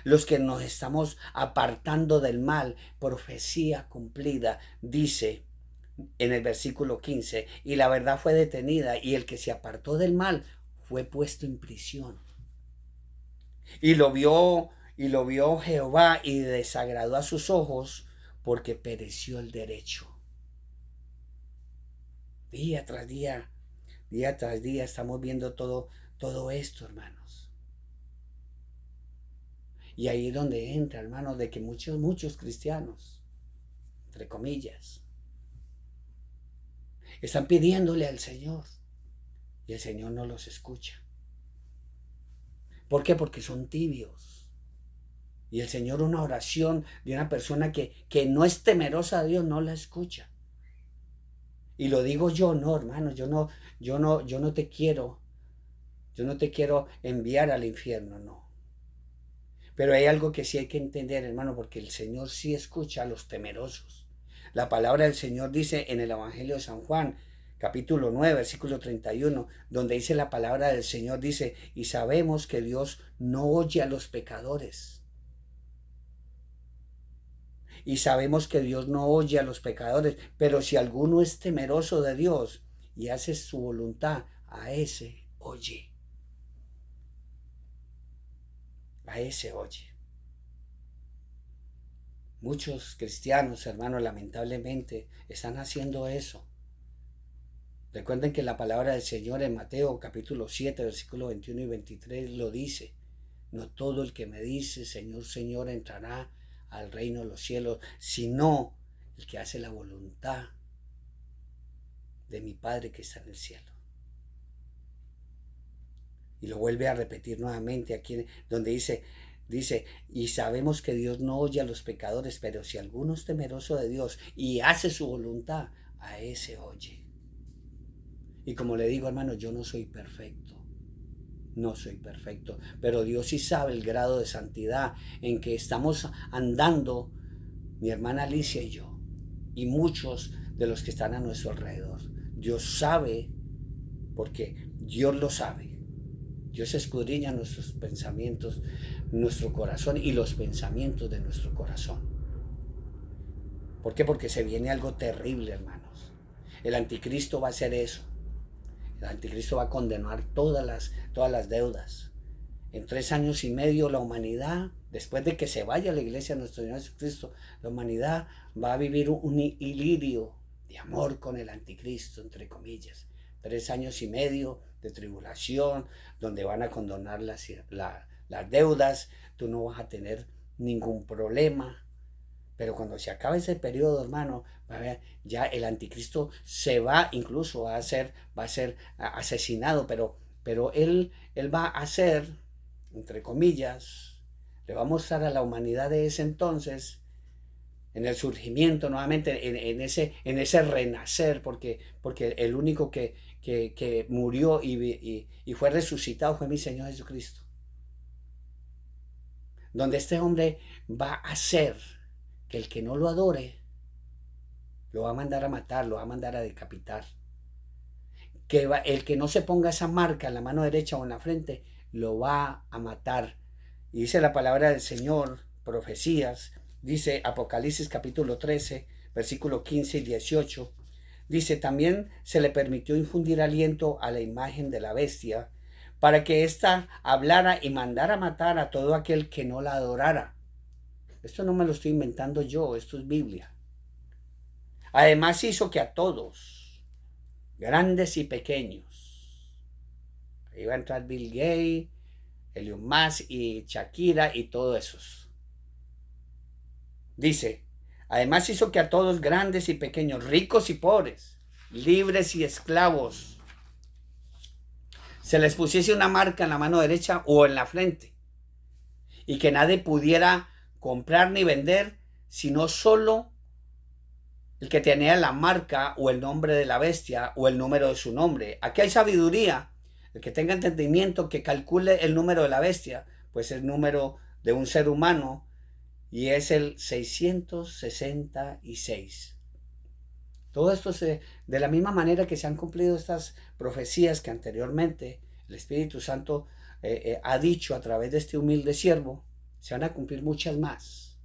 Los que nos estamos apartando del mal. Profecía cumplida, dice en el versículo 15, y la verdad fue detenida, y el que se apartó del mal fue puesto en prisión. Y lo vio Jehová y desagradó a sus ojos, porque pereció el derecho. Día tras día estamos viendo todo esto, hermanos. Y ahí es donde entra, hermanos, de que muchos cristianos, entre comillas, están pidiéndole al Señor y el Señor no los escucha. ¿Por qué? Porque son tibios. Y el Señor, una oración de una persona que no es temerosa a Dios, no la escucha. Y lo digo yo, no, hermano, yo no te quiero enviar al infierno, no. Pero hay algo que sí hay que entender, hermano, porque el Señor sí escucha a los temerosos. La palabra del Señor dice en el Evangelio de San Juan, capítulo 9, versículo 31, donde dice la palabra del Señor, dice, y sabemos que Dios no oye a los pecadores. Y sabemos que Dios no oye a los pecadores, pero si alguno es temeroso de Dios y hace su voluntad, a ese oye. A ese oye. Muchos cristianos, hermanos, lamentablemente están haciendo eso. Recuerden que la palabra del Señor en Mateo capítulo 7, versículos 21 y 23 lo dice. No todo el que me dice, Señor, Señor, entrará al reino de los cielos, sino el que hace la voluntad de mi Padre que está en el cielo. Y lo vuelve a repetir nuevamente aquí donde dice, y sabemos que Dios no oye a los pecadores, pero si alguno es temeroso de Dios y hace su voluntad, a ese oye. Y como le digo, hermano, yo no soy perfecto. No soy perfecto, pero Dios sí sabe el grado de santidad en que estamos andando mi hermana Alicia y yo, y muchos de los que están a nuestro alrededor. Dios sabe, porque Dios lo sabe. Dios escudriña nuestros pensamientos, nuestro corazón y los pensamientos de nuestro corazón. ¿Por qué? Porque se viene algo terrible, hermanos. El anticristo va a hacer eso. El anticristo va a condenar todas las deudas. En 3 años y medio la humanidad, después de que se vaya a la iglesia de nuestro Señor Jesucristo, la humanidad va a vivir un ilirio de amor con el anticristo, entre comillas. 3 años y medio de tribulación, donde van a condonar las deudas, tú no vas a tener ningún problema. Pero cuando se acabe ese periodo, hermano, ya el anticristo se va, incluso va a ser asesinado, pero él va a hacer, entre comillas, le va a mostrar a la humanidad de ese entonces, en el surgimiento nuevamente, en ese renacer, porque el único que murió y fue resucitado fue mi Señor Jesucristo. Donde este hombre va a hacer que el que no lo adore, lo va a mandar a matar, lo va a mandar a decapitar. El que no se ponga esa marca en la mano derecha o en la frente, lo va a matar. Y dice la palabra del Señor, profecías, dice Apocalipsis capítulo 13, versículo 15 y 18, dice, también se le permitió infundir aliento a la imagen de la bestia, para que ésta hablara y mandara matar a todo aquel que no la adorara. Esto no me lo estoy inventando yo, esto es Biblia. Además hizo que a todos, grandes y pequeños, ahí va a entrar Bill Gates, Elon Musk y Shakira y todos esos. Dice, además hizo que a todos, grandes y pequeños, ricos y pobres, libres y esclavos, se les pusiese una marca en la mano derecha o en la frente, y que nadie pudiera comprar ni vender, sino solo el que tenía la marca o el nombre de la bestia o el número de su nombre. Aquí hay sabiduría. El que tenga entendimiento, que calcule el número de la bestia, pues es el número de un ser humano, y es el 666. Todo esto de la misma manera que se han cumplido estas profecías que anteriormente el Espíritu Santo ha dicho a través de este humilde siervo, se van a cumplir muchas más.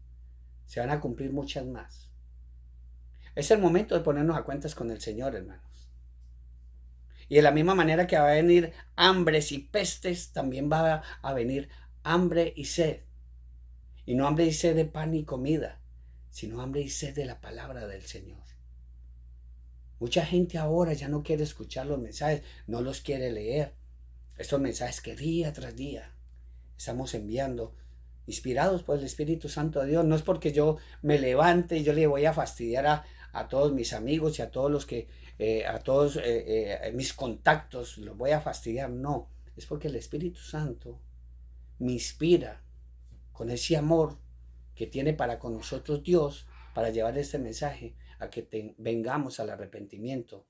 Se van a cumplir muchas más. Es el momento de ponernos a cuentas con el Señor, hermanos. Y de la misma manera que va a venir hambres y pestes, también va a venir hambre y sed. Y no hambre y sed de pan y comida, sino hambre y sed de la palabra del Señor. Mucha gente ahora ya no quiere escuchar los mensajes, no los quiere leer. Estos mensajes que día tras día estamos enviando, inspirados por el Espíritu Santo de Dios. No es porque yo me levante y yo le voy a fastidiar a todos mis amigos y a todos los que, a todos mis contactos, los voy a fastidiar. No, es porque el Espíritu Santo me inspira con ese amor que tiene para con nosotros Dios, para llevar este mensaje a que vengamos al arrepentimiento.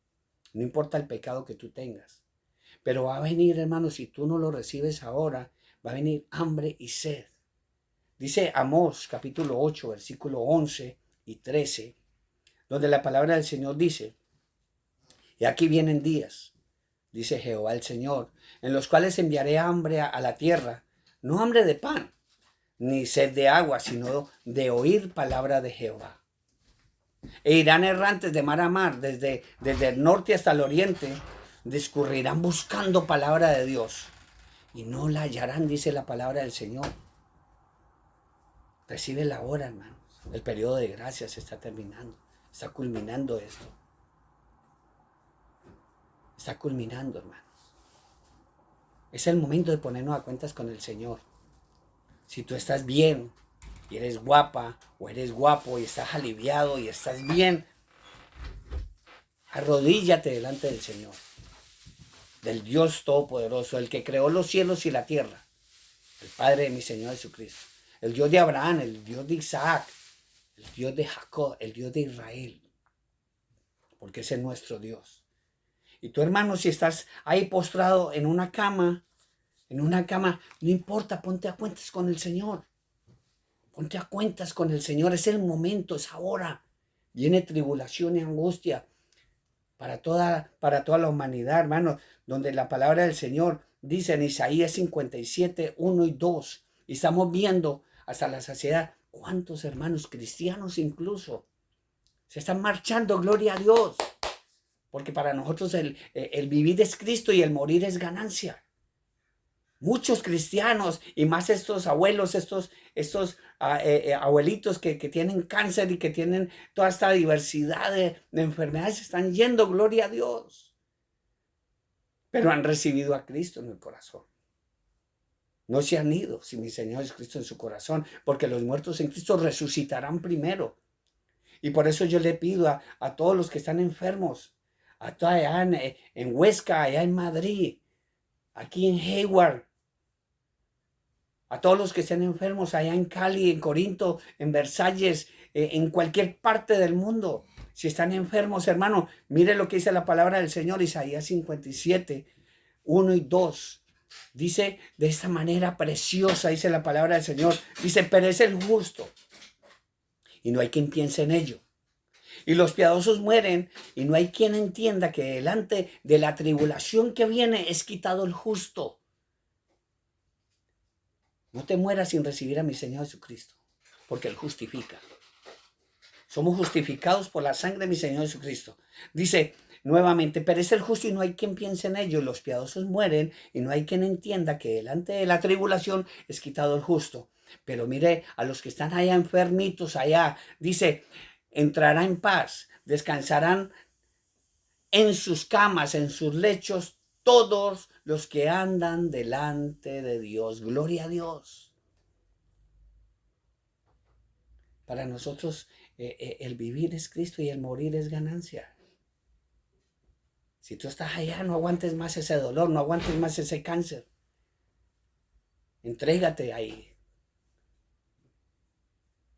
No importa el pecado que tú tengas, pero va a venir, hermano, si tú no lo recibes ahora, va a venir hambre y sed. Dice Amós capítulo 8, versículo 11 y 13, donde la palabra del Señor dice, y aquí vienen días, dice Jehová el Señor, en los cuales enviaré hambre a la tierra, no hambre de pan, ni sed de agua, sino de oír palabra de Jehová. E irán errantes de mar a mar, desde el norte hasta el oriente, discurrirán buscando palabra de Dios, y no la hallarán, dice la palabra del Señor. Recibe la hora, hermanos. El periodo de gracia se está terminando, está culminando esto. Está culminando, hermanos. Es el momento de ponernos a cuentas con el Señor. Si tú estás bien y eres guapa o eres guapo y estás aliviado y estás bien, arrodíllate delante del Señor, del Dios Todopoderoso, el que creó los cielos y la tierra, el Padre de mi Señor Jesucristo, el Dios de Abraham, el Dios de Isaac, el Dios de Jacob, el Dios de Israel, porque ese es nuestro Dios. Y tú, hermano, si estás ahí postrado en una cama, no importa, ponte a cuentas con el Señor. Ponte a cuentas con el Señor, es el momento, es ahora. Viene tribulación y angustia para toda la humanidad, hermano, donde la palabra del Señor dice en Isaías 57, 1 y 2, y estamos viendo hasta la saciedad, cuántos hermanos cristianos incluso se están marchando, gloria a Dios, porque para nosotros el vivir es Cristo y el morir es ganancia. Muchos cristianos, y más estos abuelos, estos abuelitos que tienen cáncer y que tienen toda esta diversidad de enfermedades, están yendo, gloria a Dios. Pero han recibido a Cristo en el corazón. No se han ido sin mi Señor Jesucristo en su corazón, porque los muertos en Cristo resucitarán primero. Y por eso yo le pido a todos los que están enfermos, allá en Huesca, allá en Madrid, aquí en Hayward, a todos los que estén enfermos allá en Cali, en Corinto, en Versalles, en cualquier parte del mundo. Si están enfermos, hermano, mire lo que dice la palabra del Señor, Isaías 57, 1 y 2. Dice de esta manera preciosa, dice la palabra del Señor. Dice, perece el justo y no hay quien piense en ello. Y los piadosos mueren y no hay quien entienda que delante de la tribulación que viene es quitado el justo. No te mueras sin recibir a mi Señor Jesucristo, porque Él justifica. Somos justificados por la sangre de mi Señor Jesucristo. Dice, nuevamente, perece el justo y no hay quien piense en ello. Los piadosos mueren y no hay quien entienda que delante de la tribulación es quitado el justo. Pero mire, a los que están allá enfermitos, allá, dice, entrará en paz, descansarán en sus camas, en sus lechos, todos los que andan delante de Dios. Gloria a Dios. Para nosotros el vivir es Cristo y el morir es ganancia. Si tú estás allá, no aguantes más ese dolor, no aguantes más ese cáncer. Entrégate ahí.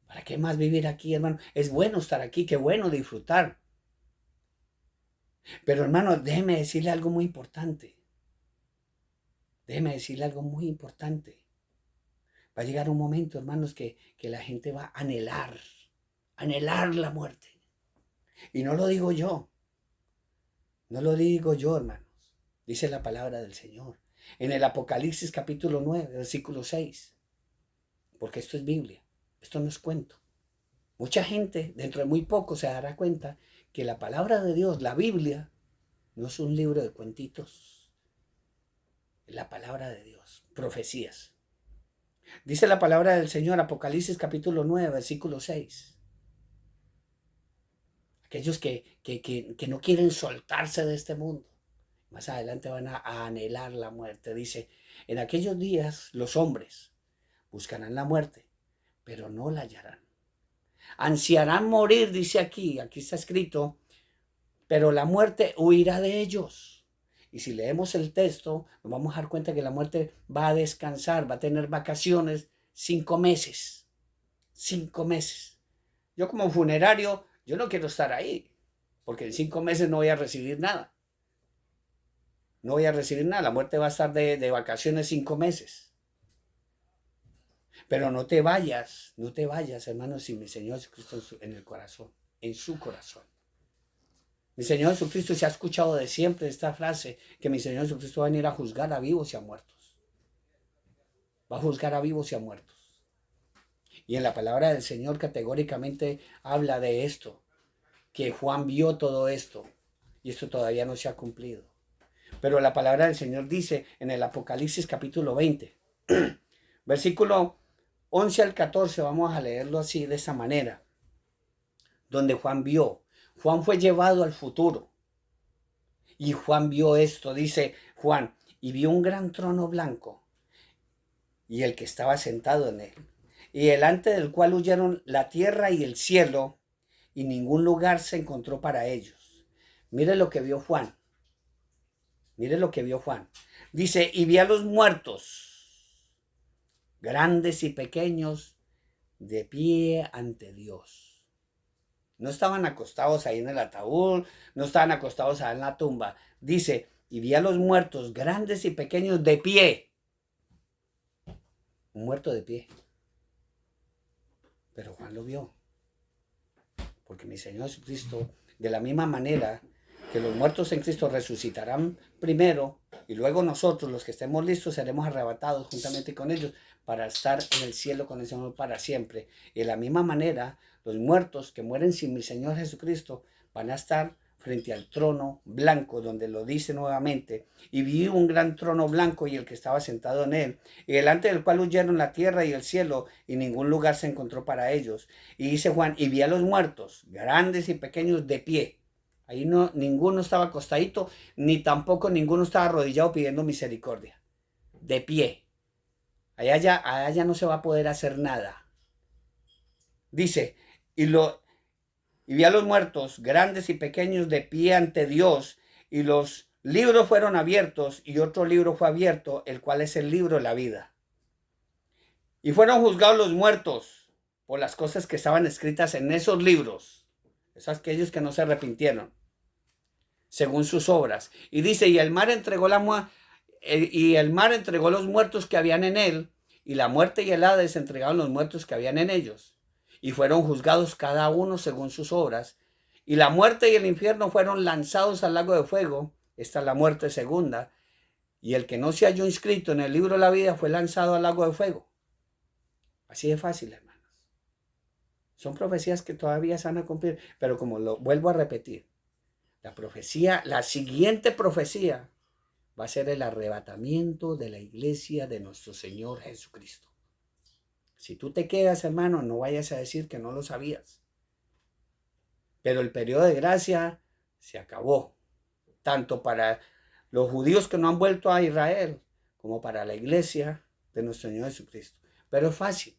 ¿Para qué más vivir aquí, hermano? Es bueno estar aquí, qué bueno disfrutar. Pero hermano, déjeme decirle algo muy importante. Déjeme decirle algo muy importante. Va a llegar un momento, hermanos, que la gente va a anhelar la muerte. Y no lo digo yo. No lo digo yo, hermanos. Dice la palabra del Señor. En el Apocalipsis capítulo 9, versículo 6. Porque esto es Biblia. Esto no es cuento. Mucha gente, dentro de muy poco, se dará cuenta que la palabra de Dios, la Biblia, no es un libro de cuentitos. Es la palabra de Dios. Profecías. Dice la palabra del Señor, Apocalipsis capítulo 9, versículo 6. Aquellos que no quieren soltarse de este mundo. Más adelante van a anhelar la muerte. Dice, en aquellos días los hombres buscarán la muerte, pero no la hallarán. Ansiarán morir, dice aquí está escrito, pero la muerte huirá de ellos. Y si leemos el texto, nos vamos a dar cuenta que la muerte va a descansar, va a tener vacaciones 5 meses. 5 meses. Yo como funerario, yo no quiero estar ahí, porque en 5 meses no voy a recibir nada. No voy a recibir nada. La muerte va a estar de vacaciones 5 meses. Pero no te vayas, hermano, sin mi Señor Jesucristo en el corazón, en su corazón. Mi Señor Jesucristo se ha escuchado de siempre esta frase, que mi Señor Jesucristo va a venir a juzgar a vivos y a muertos. Va a juzgar a vivos y a muertos. Y en la palabra del Señor categóricamente habla de esto, que Juan vio todo esto, y esto todavía no se ha cumplido. Pero la palabra del Señor dice en el Apocalipsis capítulo 20, versículo 11 al 14, vamos a leerlo así, de esta manera, donde Juan fue llevado al futuro, y Juan vio esto, dice Juan, y vio un gran trono blanco, y el que estaba sentado en él, y delante del cual huyeron la tierra y el cielo, y ningún lugar se encontró para ellos. Mire lo que vio Juan. Mire lo que vio Juan. Dice, y vi a los muertos, grandes y pequeños, de pie ante Dios. No estaban acostados ahí en el ataúd, no estaban acostados ahí en la tumba. Dice, y vi a los muertos, grandes y pequeños, de pie. Un muerto de pie. Pero Juan lo vio. Porque mi Señor Jesucristo, de la misma manera que los muertos en Cristo resucitarán primero, y luego nosotros, los que estemos listos, seremos arrebatados juntamente con ellos para estar en el cielo con el Señor para siempre. Y de la misma manera, los muertos que mueren sin mi Señor Jesucristo van a estar frente al trono blanco, donde lo dice nuevamente, y vi un gran trono blanco y el que estaba sentado en él, y delante del cual huyeron la tierra y el cielo, y ningún lugar se encontró para ellos. Y dice Juan, y vi a los muertos, grandes y pequeños, de pie. Ahí no, ninguno estaba acostadito, ni tampoco ninguno estaba arrodillado pidiendo misericordia. De pie. Allá ya no se va a poder hacer nada. Dice, y vi a los muertos, grandes y pequeños, de pie ante Dios, y los libros fueron abiertos, y otro libro fue abierto, el cual es el libro de la vida. Y fueron juzgados los muertos por las cosas que estaban escritas en esos libros, esos aquellos que no se arrepintieron, según sus obras. Y dice, y el mar entregó los muertos que habían en él, y la muerte y el Hades entregaron los muertos que habían en ellos. Y fueron juzgados cada uno según sus obras. Y la muerte y el infierno fueron lanzados al lago de fuego. Esta es la muerte segunda. Y el que no se halló inscrito en el libro de la vida fue lanzado al lago de fuego. Así de fácil, hermanos. Son profecías que todavía se van a cumplir. Pero como lo vuelvo a repetir, La profecía, la siguiente profecía va a ser el arrebatamiento de la iglesia de nuestro Señor Jesucristo. Si tú te quedas, hermano, no vayas a decir que no lo sabías. Pero el periodo de gracia se acabó, tanto para los judíos que no han vuelto a Israel, como para la iglesia de nuestro Señor Jesucristo. Pero es fácil.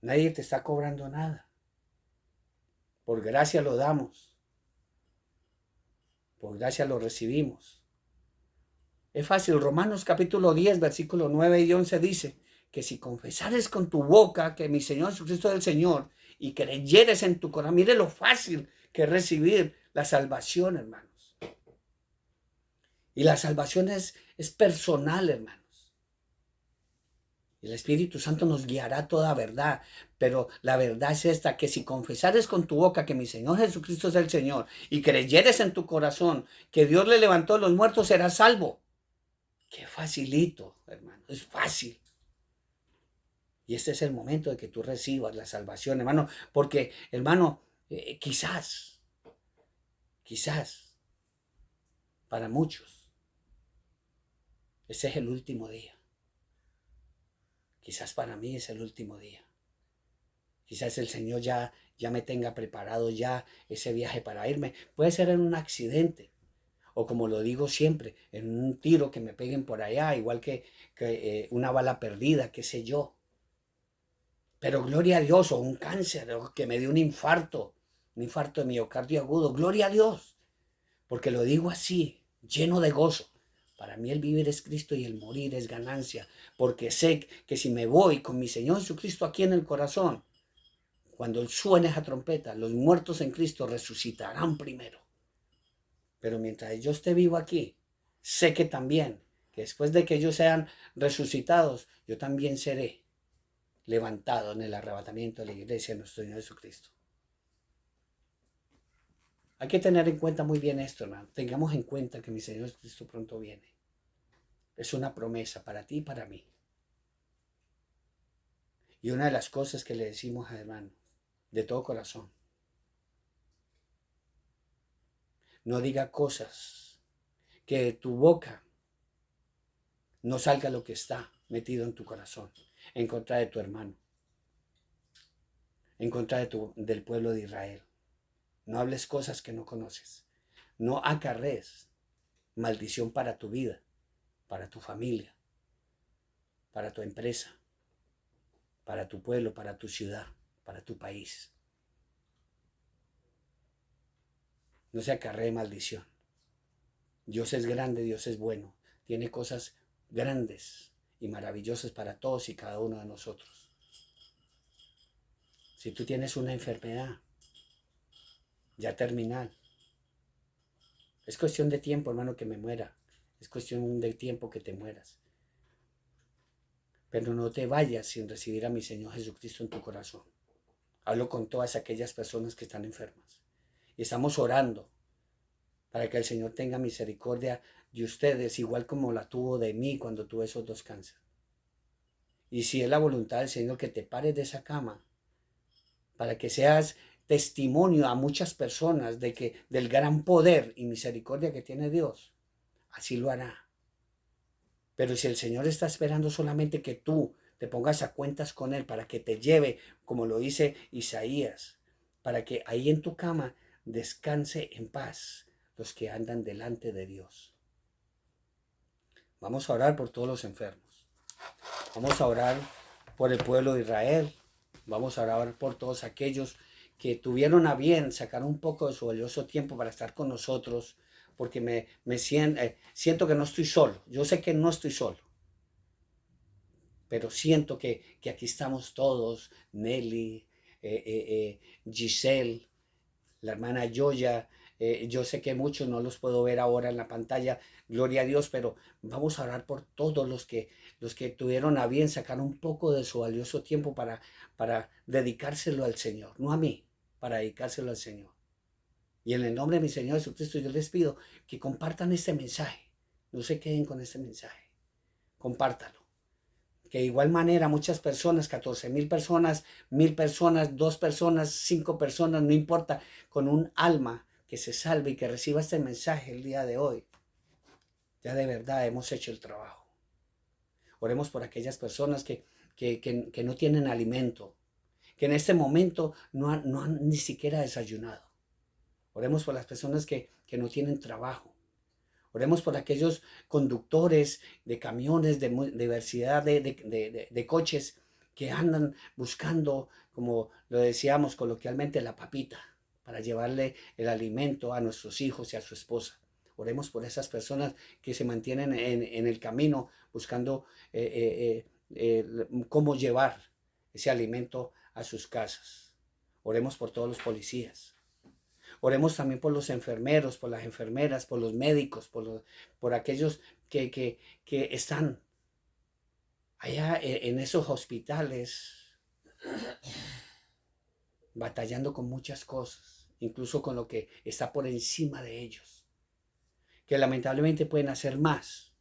Nadie te está cobrando nada. Por gracia lo damos. Por gracia lo recibimos. Es fácil. Romanos capítulo 10, versículos 9 y 11 dice que si confesares con tu boca que mi Señor Jesucristo es el Señor y creyeres en tu corazón, mire lo fácil que es recibir la salvación, hermanos. Y la salvación es personal, hermanos. El Espíritu Santo nos guiará a toda verdad, pero la verdad es esta, que si confesares con tu boca que mi Señor Jesucristo es el Señor y creyeres en tu corazón que Dios le levantó de los muertos, serás salvo. Qué facilito, hermano, es fácil. Y este es el momento de que tú recibas la salvación, hermano, porque, hermano, quizás, para muchos, ese es el último día. Quizás para mí es el último día. Quizás el Señor ya me tenga preparado ya ese viaje para irme. Puede ser en un accidente. O como lo digo siempre, en un tiro que me peguen por allá, igual que una bala perdida, qué sé yo. Pero gloria a Dios, o un cáncer, o que me dio un infarto de miocardio agudo. Gloria a Dios. Porque lo digo así, lleno de gozo. Para mí el vivir es Cristo y el morir es ganancia, porque sé que si me voy con mi Señor Jesucristo aquí en el corazón, cuando suene esa trompeta, los muertos en Cristo resucitarán primero. Pero mientras yo esté vivo aquí, sé que también, que después de que ellos sean resucitados, yo también seré levantado en el arrebatamiento de la iglesia de nuestro Señor Jesucristo. Hay que tener en cuenta muy bien esto, hermano. Tengamos en cuenta que mi Señor Jesucristo pronto viene. Es una promesa para ti y para mí. Y una de las cosas que le decimos a hermano, de todo corazón, no diga cosas que de tu boca no salga lo que está metido en tu corazón, en contra de tu hermano, en contra del pueblo de Israel. No hables cosas que no conoces. No acarrees maldición para tu vida, para tu familia, para tu empresa, para tu pueblo, para tu ciudad, para tu país. No se acarree maldición. Dios es grande, Dios es bueno. Tiene cosas grandes y maravillosas para todos y cada uno de nosotros. Si tú tienes una enfermedad ya terminal, es cuestión de tiempo, hermano, que me muera. Es cuestión de tiempo que te mueras. Pero no te vayas sin recibir a mi Señor Jesucristo en tu corazón. Hablo con todas aquellas personas que están enfermas. Y estamos orando para que el Señor tenga misericordia de ustedes, igual como la tuvo de mí cuando tuve esos 2 cánceres. Y si es la voluntad del Señor que te pares de esa cama, para que seas testimonio a muchas personas del gran poder y misericordia que tiene Dios, así lo hará. Pero si el Señor está esperando solamente que tú te pongas a cuentas con Él para que te lleve, como lo dice Isaías, para que ahí en tu cama descanse en paz los que andan delante de Dios. Vamos a orar por todos los enfermos. Vamos a orar por el pueblo de Israel. Vamos a orar por todos aquellos que tuvieron a bien sacar un poco de su valioso tiempo para estar con nosotros, porque me siento que no estoy solo. Yo sé que no estoy solo, pero siento que aquí estamos todos, Nelly, Giselle, la hermana Yoya. Yo sé que muchos no los puedo ver ahora en la pantalla, gloria a Dios, pero vamos a orar por todos los que tuvieron a bien sacar un poco de su valioso tiempo para dedicárselo al Señor, no a mí, para dedicárselo al Señor. Y en el nombre de mi Señor Jesucristo yo les pido que compartan este mensaje, no se queden con este mensaje, compártalo. Que de igual manera muchas personas, 14,000 personas, 1,000 personas, 2 personas, 5 personas, no importa, con un alma que se salve y que reciba este mensaje el día de hoy, ya de verdad hemos hecho el trabajo. Oremos por aquellas personas que no tienen alimento, que en este momento no han ni siquiera desayunado. Oremos por las personas que no tienen trabajo. Oremos por aquellos conductores de camiones, de diversidad de coches que andan buscando, como lo decíamos coloquialmente, la papita para llevarle el alimento a nuestros hijos y a su esposa. Oremos por esas personas que se mantienen en el camino buscando cómo llevar ese alimento a sus casas. Oremos por todos los policías. Oremos también por los enfermeros, por las enfermeras, por los médicos, por aquellos que están allá en esos hospitales batallando con muchas cosas, incluso con lo que está por encima de ellos, que lamentablemente pueden hacer más,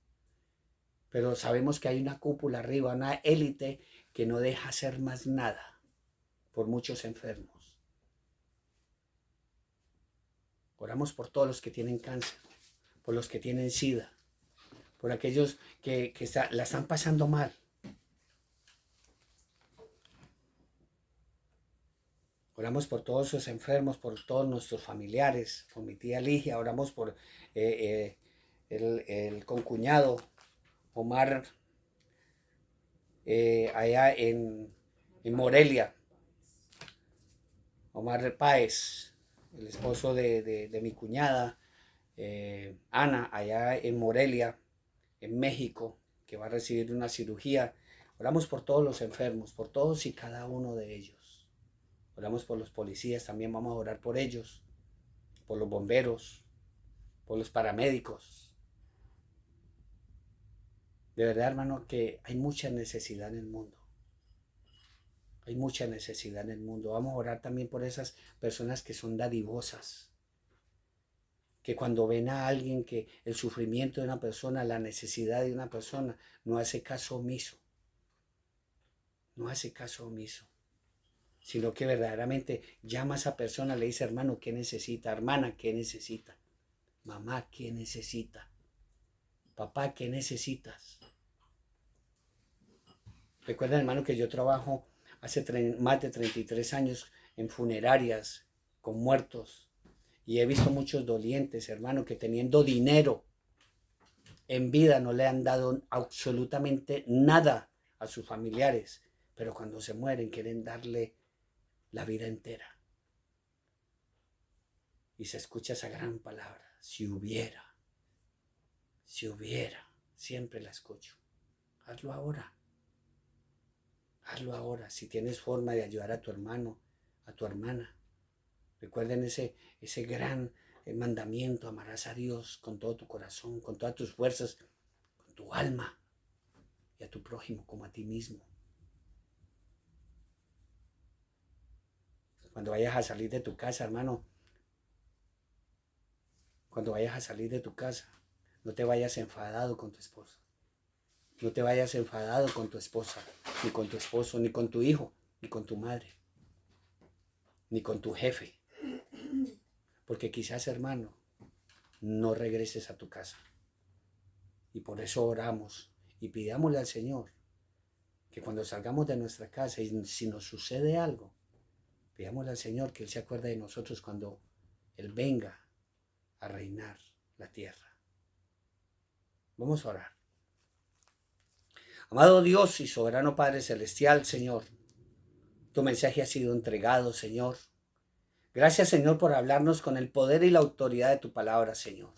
pero sabemos que hay una cúpula arriba, una élite que no deja hacer más nada por muchos enfermos. Oramos por todos los que tienen cáncer, por los que tienen SIDA, por aquellos que la están pasando mal. Oramos por todos esos enfermos, por todos nuestros familiares, por mi tía Ligia. Oramos por el concuñado Omar allá en Morelia. Omar Páez, el esposo de mi cuñada Ana, allá en Morelia, en México, que va a recibir una cirugía. Oramos por todos los enfermos, por todos y cada uno de ellos. Oramos por los policías, también vamos a orar por ellos, por los bomberos, por los paramédicos. De verdad, hermano, que hay mucha necesidad en el mundo. Hay mucha necesidad en el mundo. Vamos a orar también por esas personas que son dadivosas, que cuando ven a alguien que el sufrimiento de una persona, la necesidad de una persona, no hace caso omiso. No hace caso omiso, sino que verdaderamente llama a esa persona, le dice, hermano, ¿qué necesita? Hermana, ¿qué necesita? Mamá, ¿qué necesita? Papá, ¿qué necesitas? Recuerden, hermano, que yo trabajo hace más de 33 años en funerarias con muertos y he visto muchos dolientes, hermano, que teniendo dinero en vida no le han dado absolutamente nada a sus familiares, pero cuando se mueren quieren darle la vida entera. Y se escucha esa gran palabra, si hubiera, siempre la escucho. Hazlo ahora. Hazlo ahora. Si tienes forma de ayudar a tu hermano, a tu hermana. Recuerden ese gran mandamiento, amarás a Dios con todo tu corazón, con todas tus fuerzas, con tu alma y a tu prójimo como a ti mismo. Cuando vayas a salir de tu casa, hermano, cuando vayas a salir de tu casa, no te vayas enfadado con tu esposa. No te vayas enfadado con tu esposa, ni con tu esposo, ni con tu hijo, ni con tu madre, ni con tu jefe. Porque quizás, hermano, no regreses a tu casa. Y por eso oramos y pidámosle al Señor que cuando salgamos de nuestra casa y si nos sucede algo, pidámosle al Señor que Él se acuerde de nosotros cuando Él venga a reinar la tierra. Vamos a orar. Amado Dios y soberano Padre Celestial, Señor, tu mensaje ha sido entregado, Señor. Gracias, Señor, por hablarnos con el poder y la autoridad de tu palabra, Señor.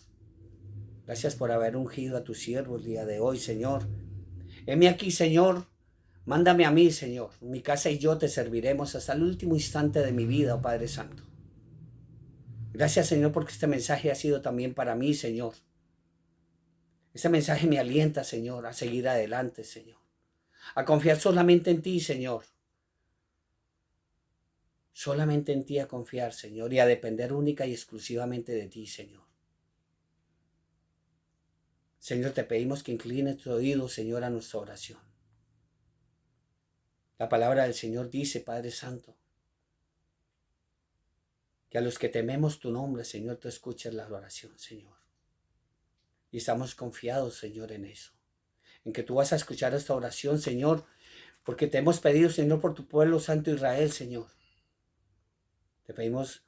Gracias por haber ungido a tu siervo el día de hoy, Señor. Heme aquí, Señor. Mándame a mí, Señor. Mi casa y yo te serviremos hasta el último instante de mi vida, oh Padre Santo. Gracias, Señor, porque este mensaje ha sido también para mí, Señor. Este mensaje me alienta, Señor, a seguir adelante, Señor. A confiar solamente en ti, Señor. Solamente en ti a confiar, Señor, y a depender única y exclusivamente de ti, Señor. Señor, te pedimos que inclines tu oído, Señor, a nuestra oración. La palabra del Señor dice, Padre Santo, que a los que tememos tu nombre, Señor, tú escuches la oración, Señor. Y estamos confiados, Señor, en eso, en que tú vas a escuchar esta oración, Señor, porque te hemos pedido, Señor, por tu pueblo santo Israel, Señor. Te pedimos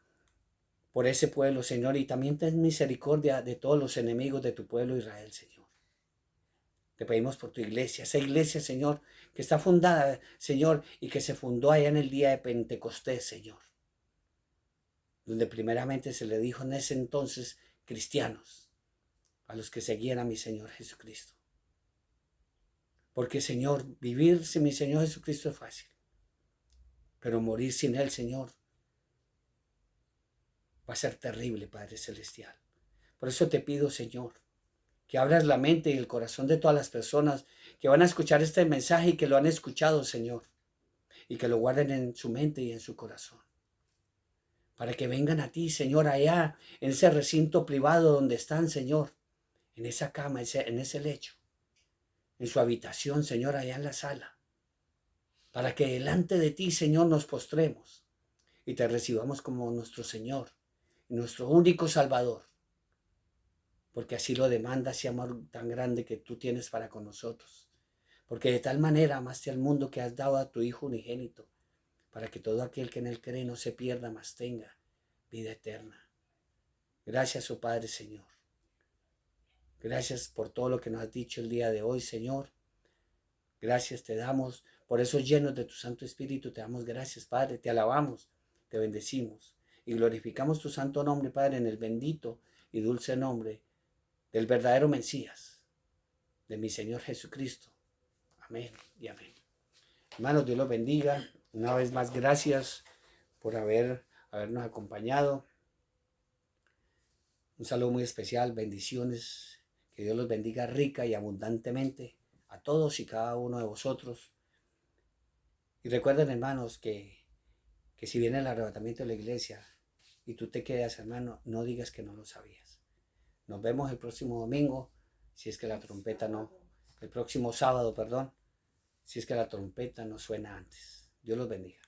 por ese pueblo, Señor, y también ten misericordia de todos los enemigos de tu pueblo Israel, Señor. Te pedimos por tu iglesia, esa iglesia, Señor, que está fundada, Señor, y que se fundó allá en el día de Pentecostés, Señor, donde primeramente se le dijo en ese entonces cristianos, a los que seguían a mi Señor Jesucristo. Porque, Señor, vivir sin mi Señor Jesucristo es fácil, pero morir sin Él, Señor, va a ser terrible, Padre Celestial. Por eso te pido, Señor, que abras la mente y el corazón de todas las personas que van a escuchar este mensaje y que lo han escuchado, Señor, y que lo guarden en su mente y en su corazón, para que vengan a ti, Señor, allá en ese recinto privado donde están, Señor, en esa cama, en ese lecho, en su habitación, Señor, allá en la sala, para que delante de ti, Señor, nos postremos y te recibamos como nuestro Señor y nuestro único Salvador, porque así lo demanda ese amor tan grande que tú tienes para con nosotros. Porque de tal manera amaste al mundo que has dado a tu Hijo unigénito, para que todo aquel que en él cree no se pierda, mas tenga vida eterna. Gracias, oh Padre Señor. Gracias por todo lo que nos has dicho el día de hoy, Señor. Gracias te damos, por eso llenos de tu Santo Espíritu, te damos gracias, Padre. Te alabamos, te bendecimos y glorificamos tu santo nombre, Padre, en el bendito y dulce nombre del verdadero Mesías, de mi Señor Jesucristo. Amén y amén. Hermanos, Dios los bendiga. Una vez más, gracias por habernos acompañado. Un saludo muy especial, bendiciones. Que Dios los bendiga rica y abundantemente a todos y cada uno de vosotros. Y recuerden, hermanos, que si viene el arrebatamiento de la iglesia y tú te quedas, hermano, no digas que no lo sabías. Nos vemos el próximo domingo, si es que la trompeta no, el próximo sábado, perdón, si es que la trompeta no suena antes. Dios los bendiga.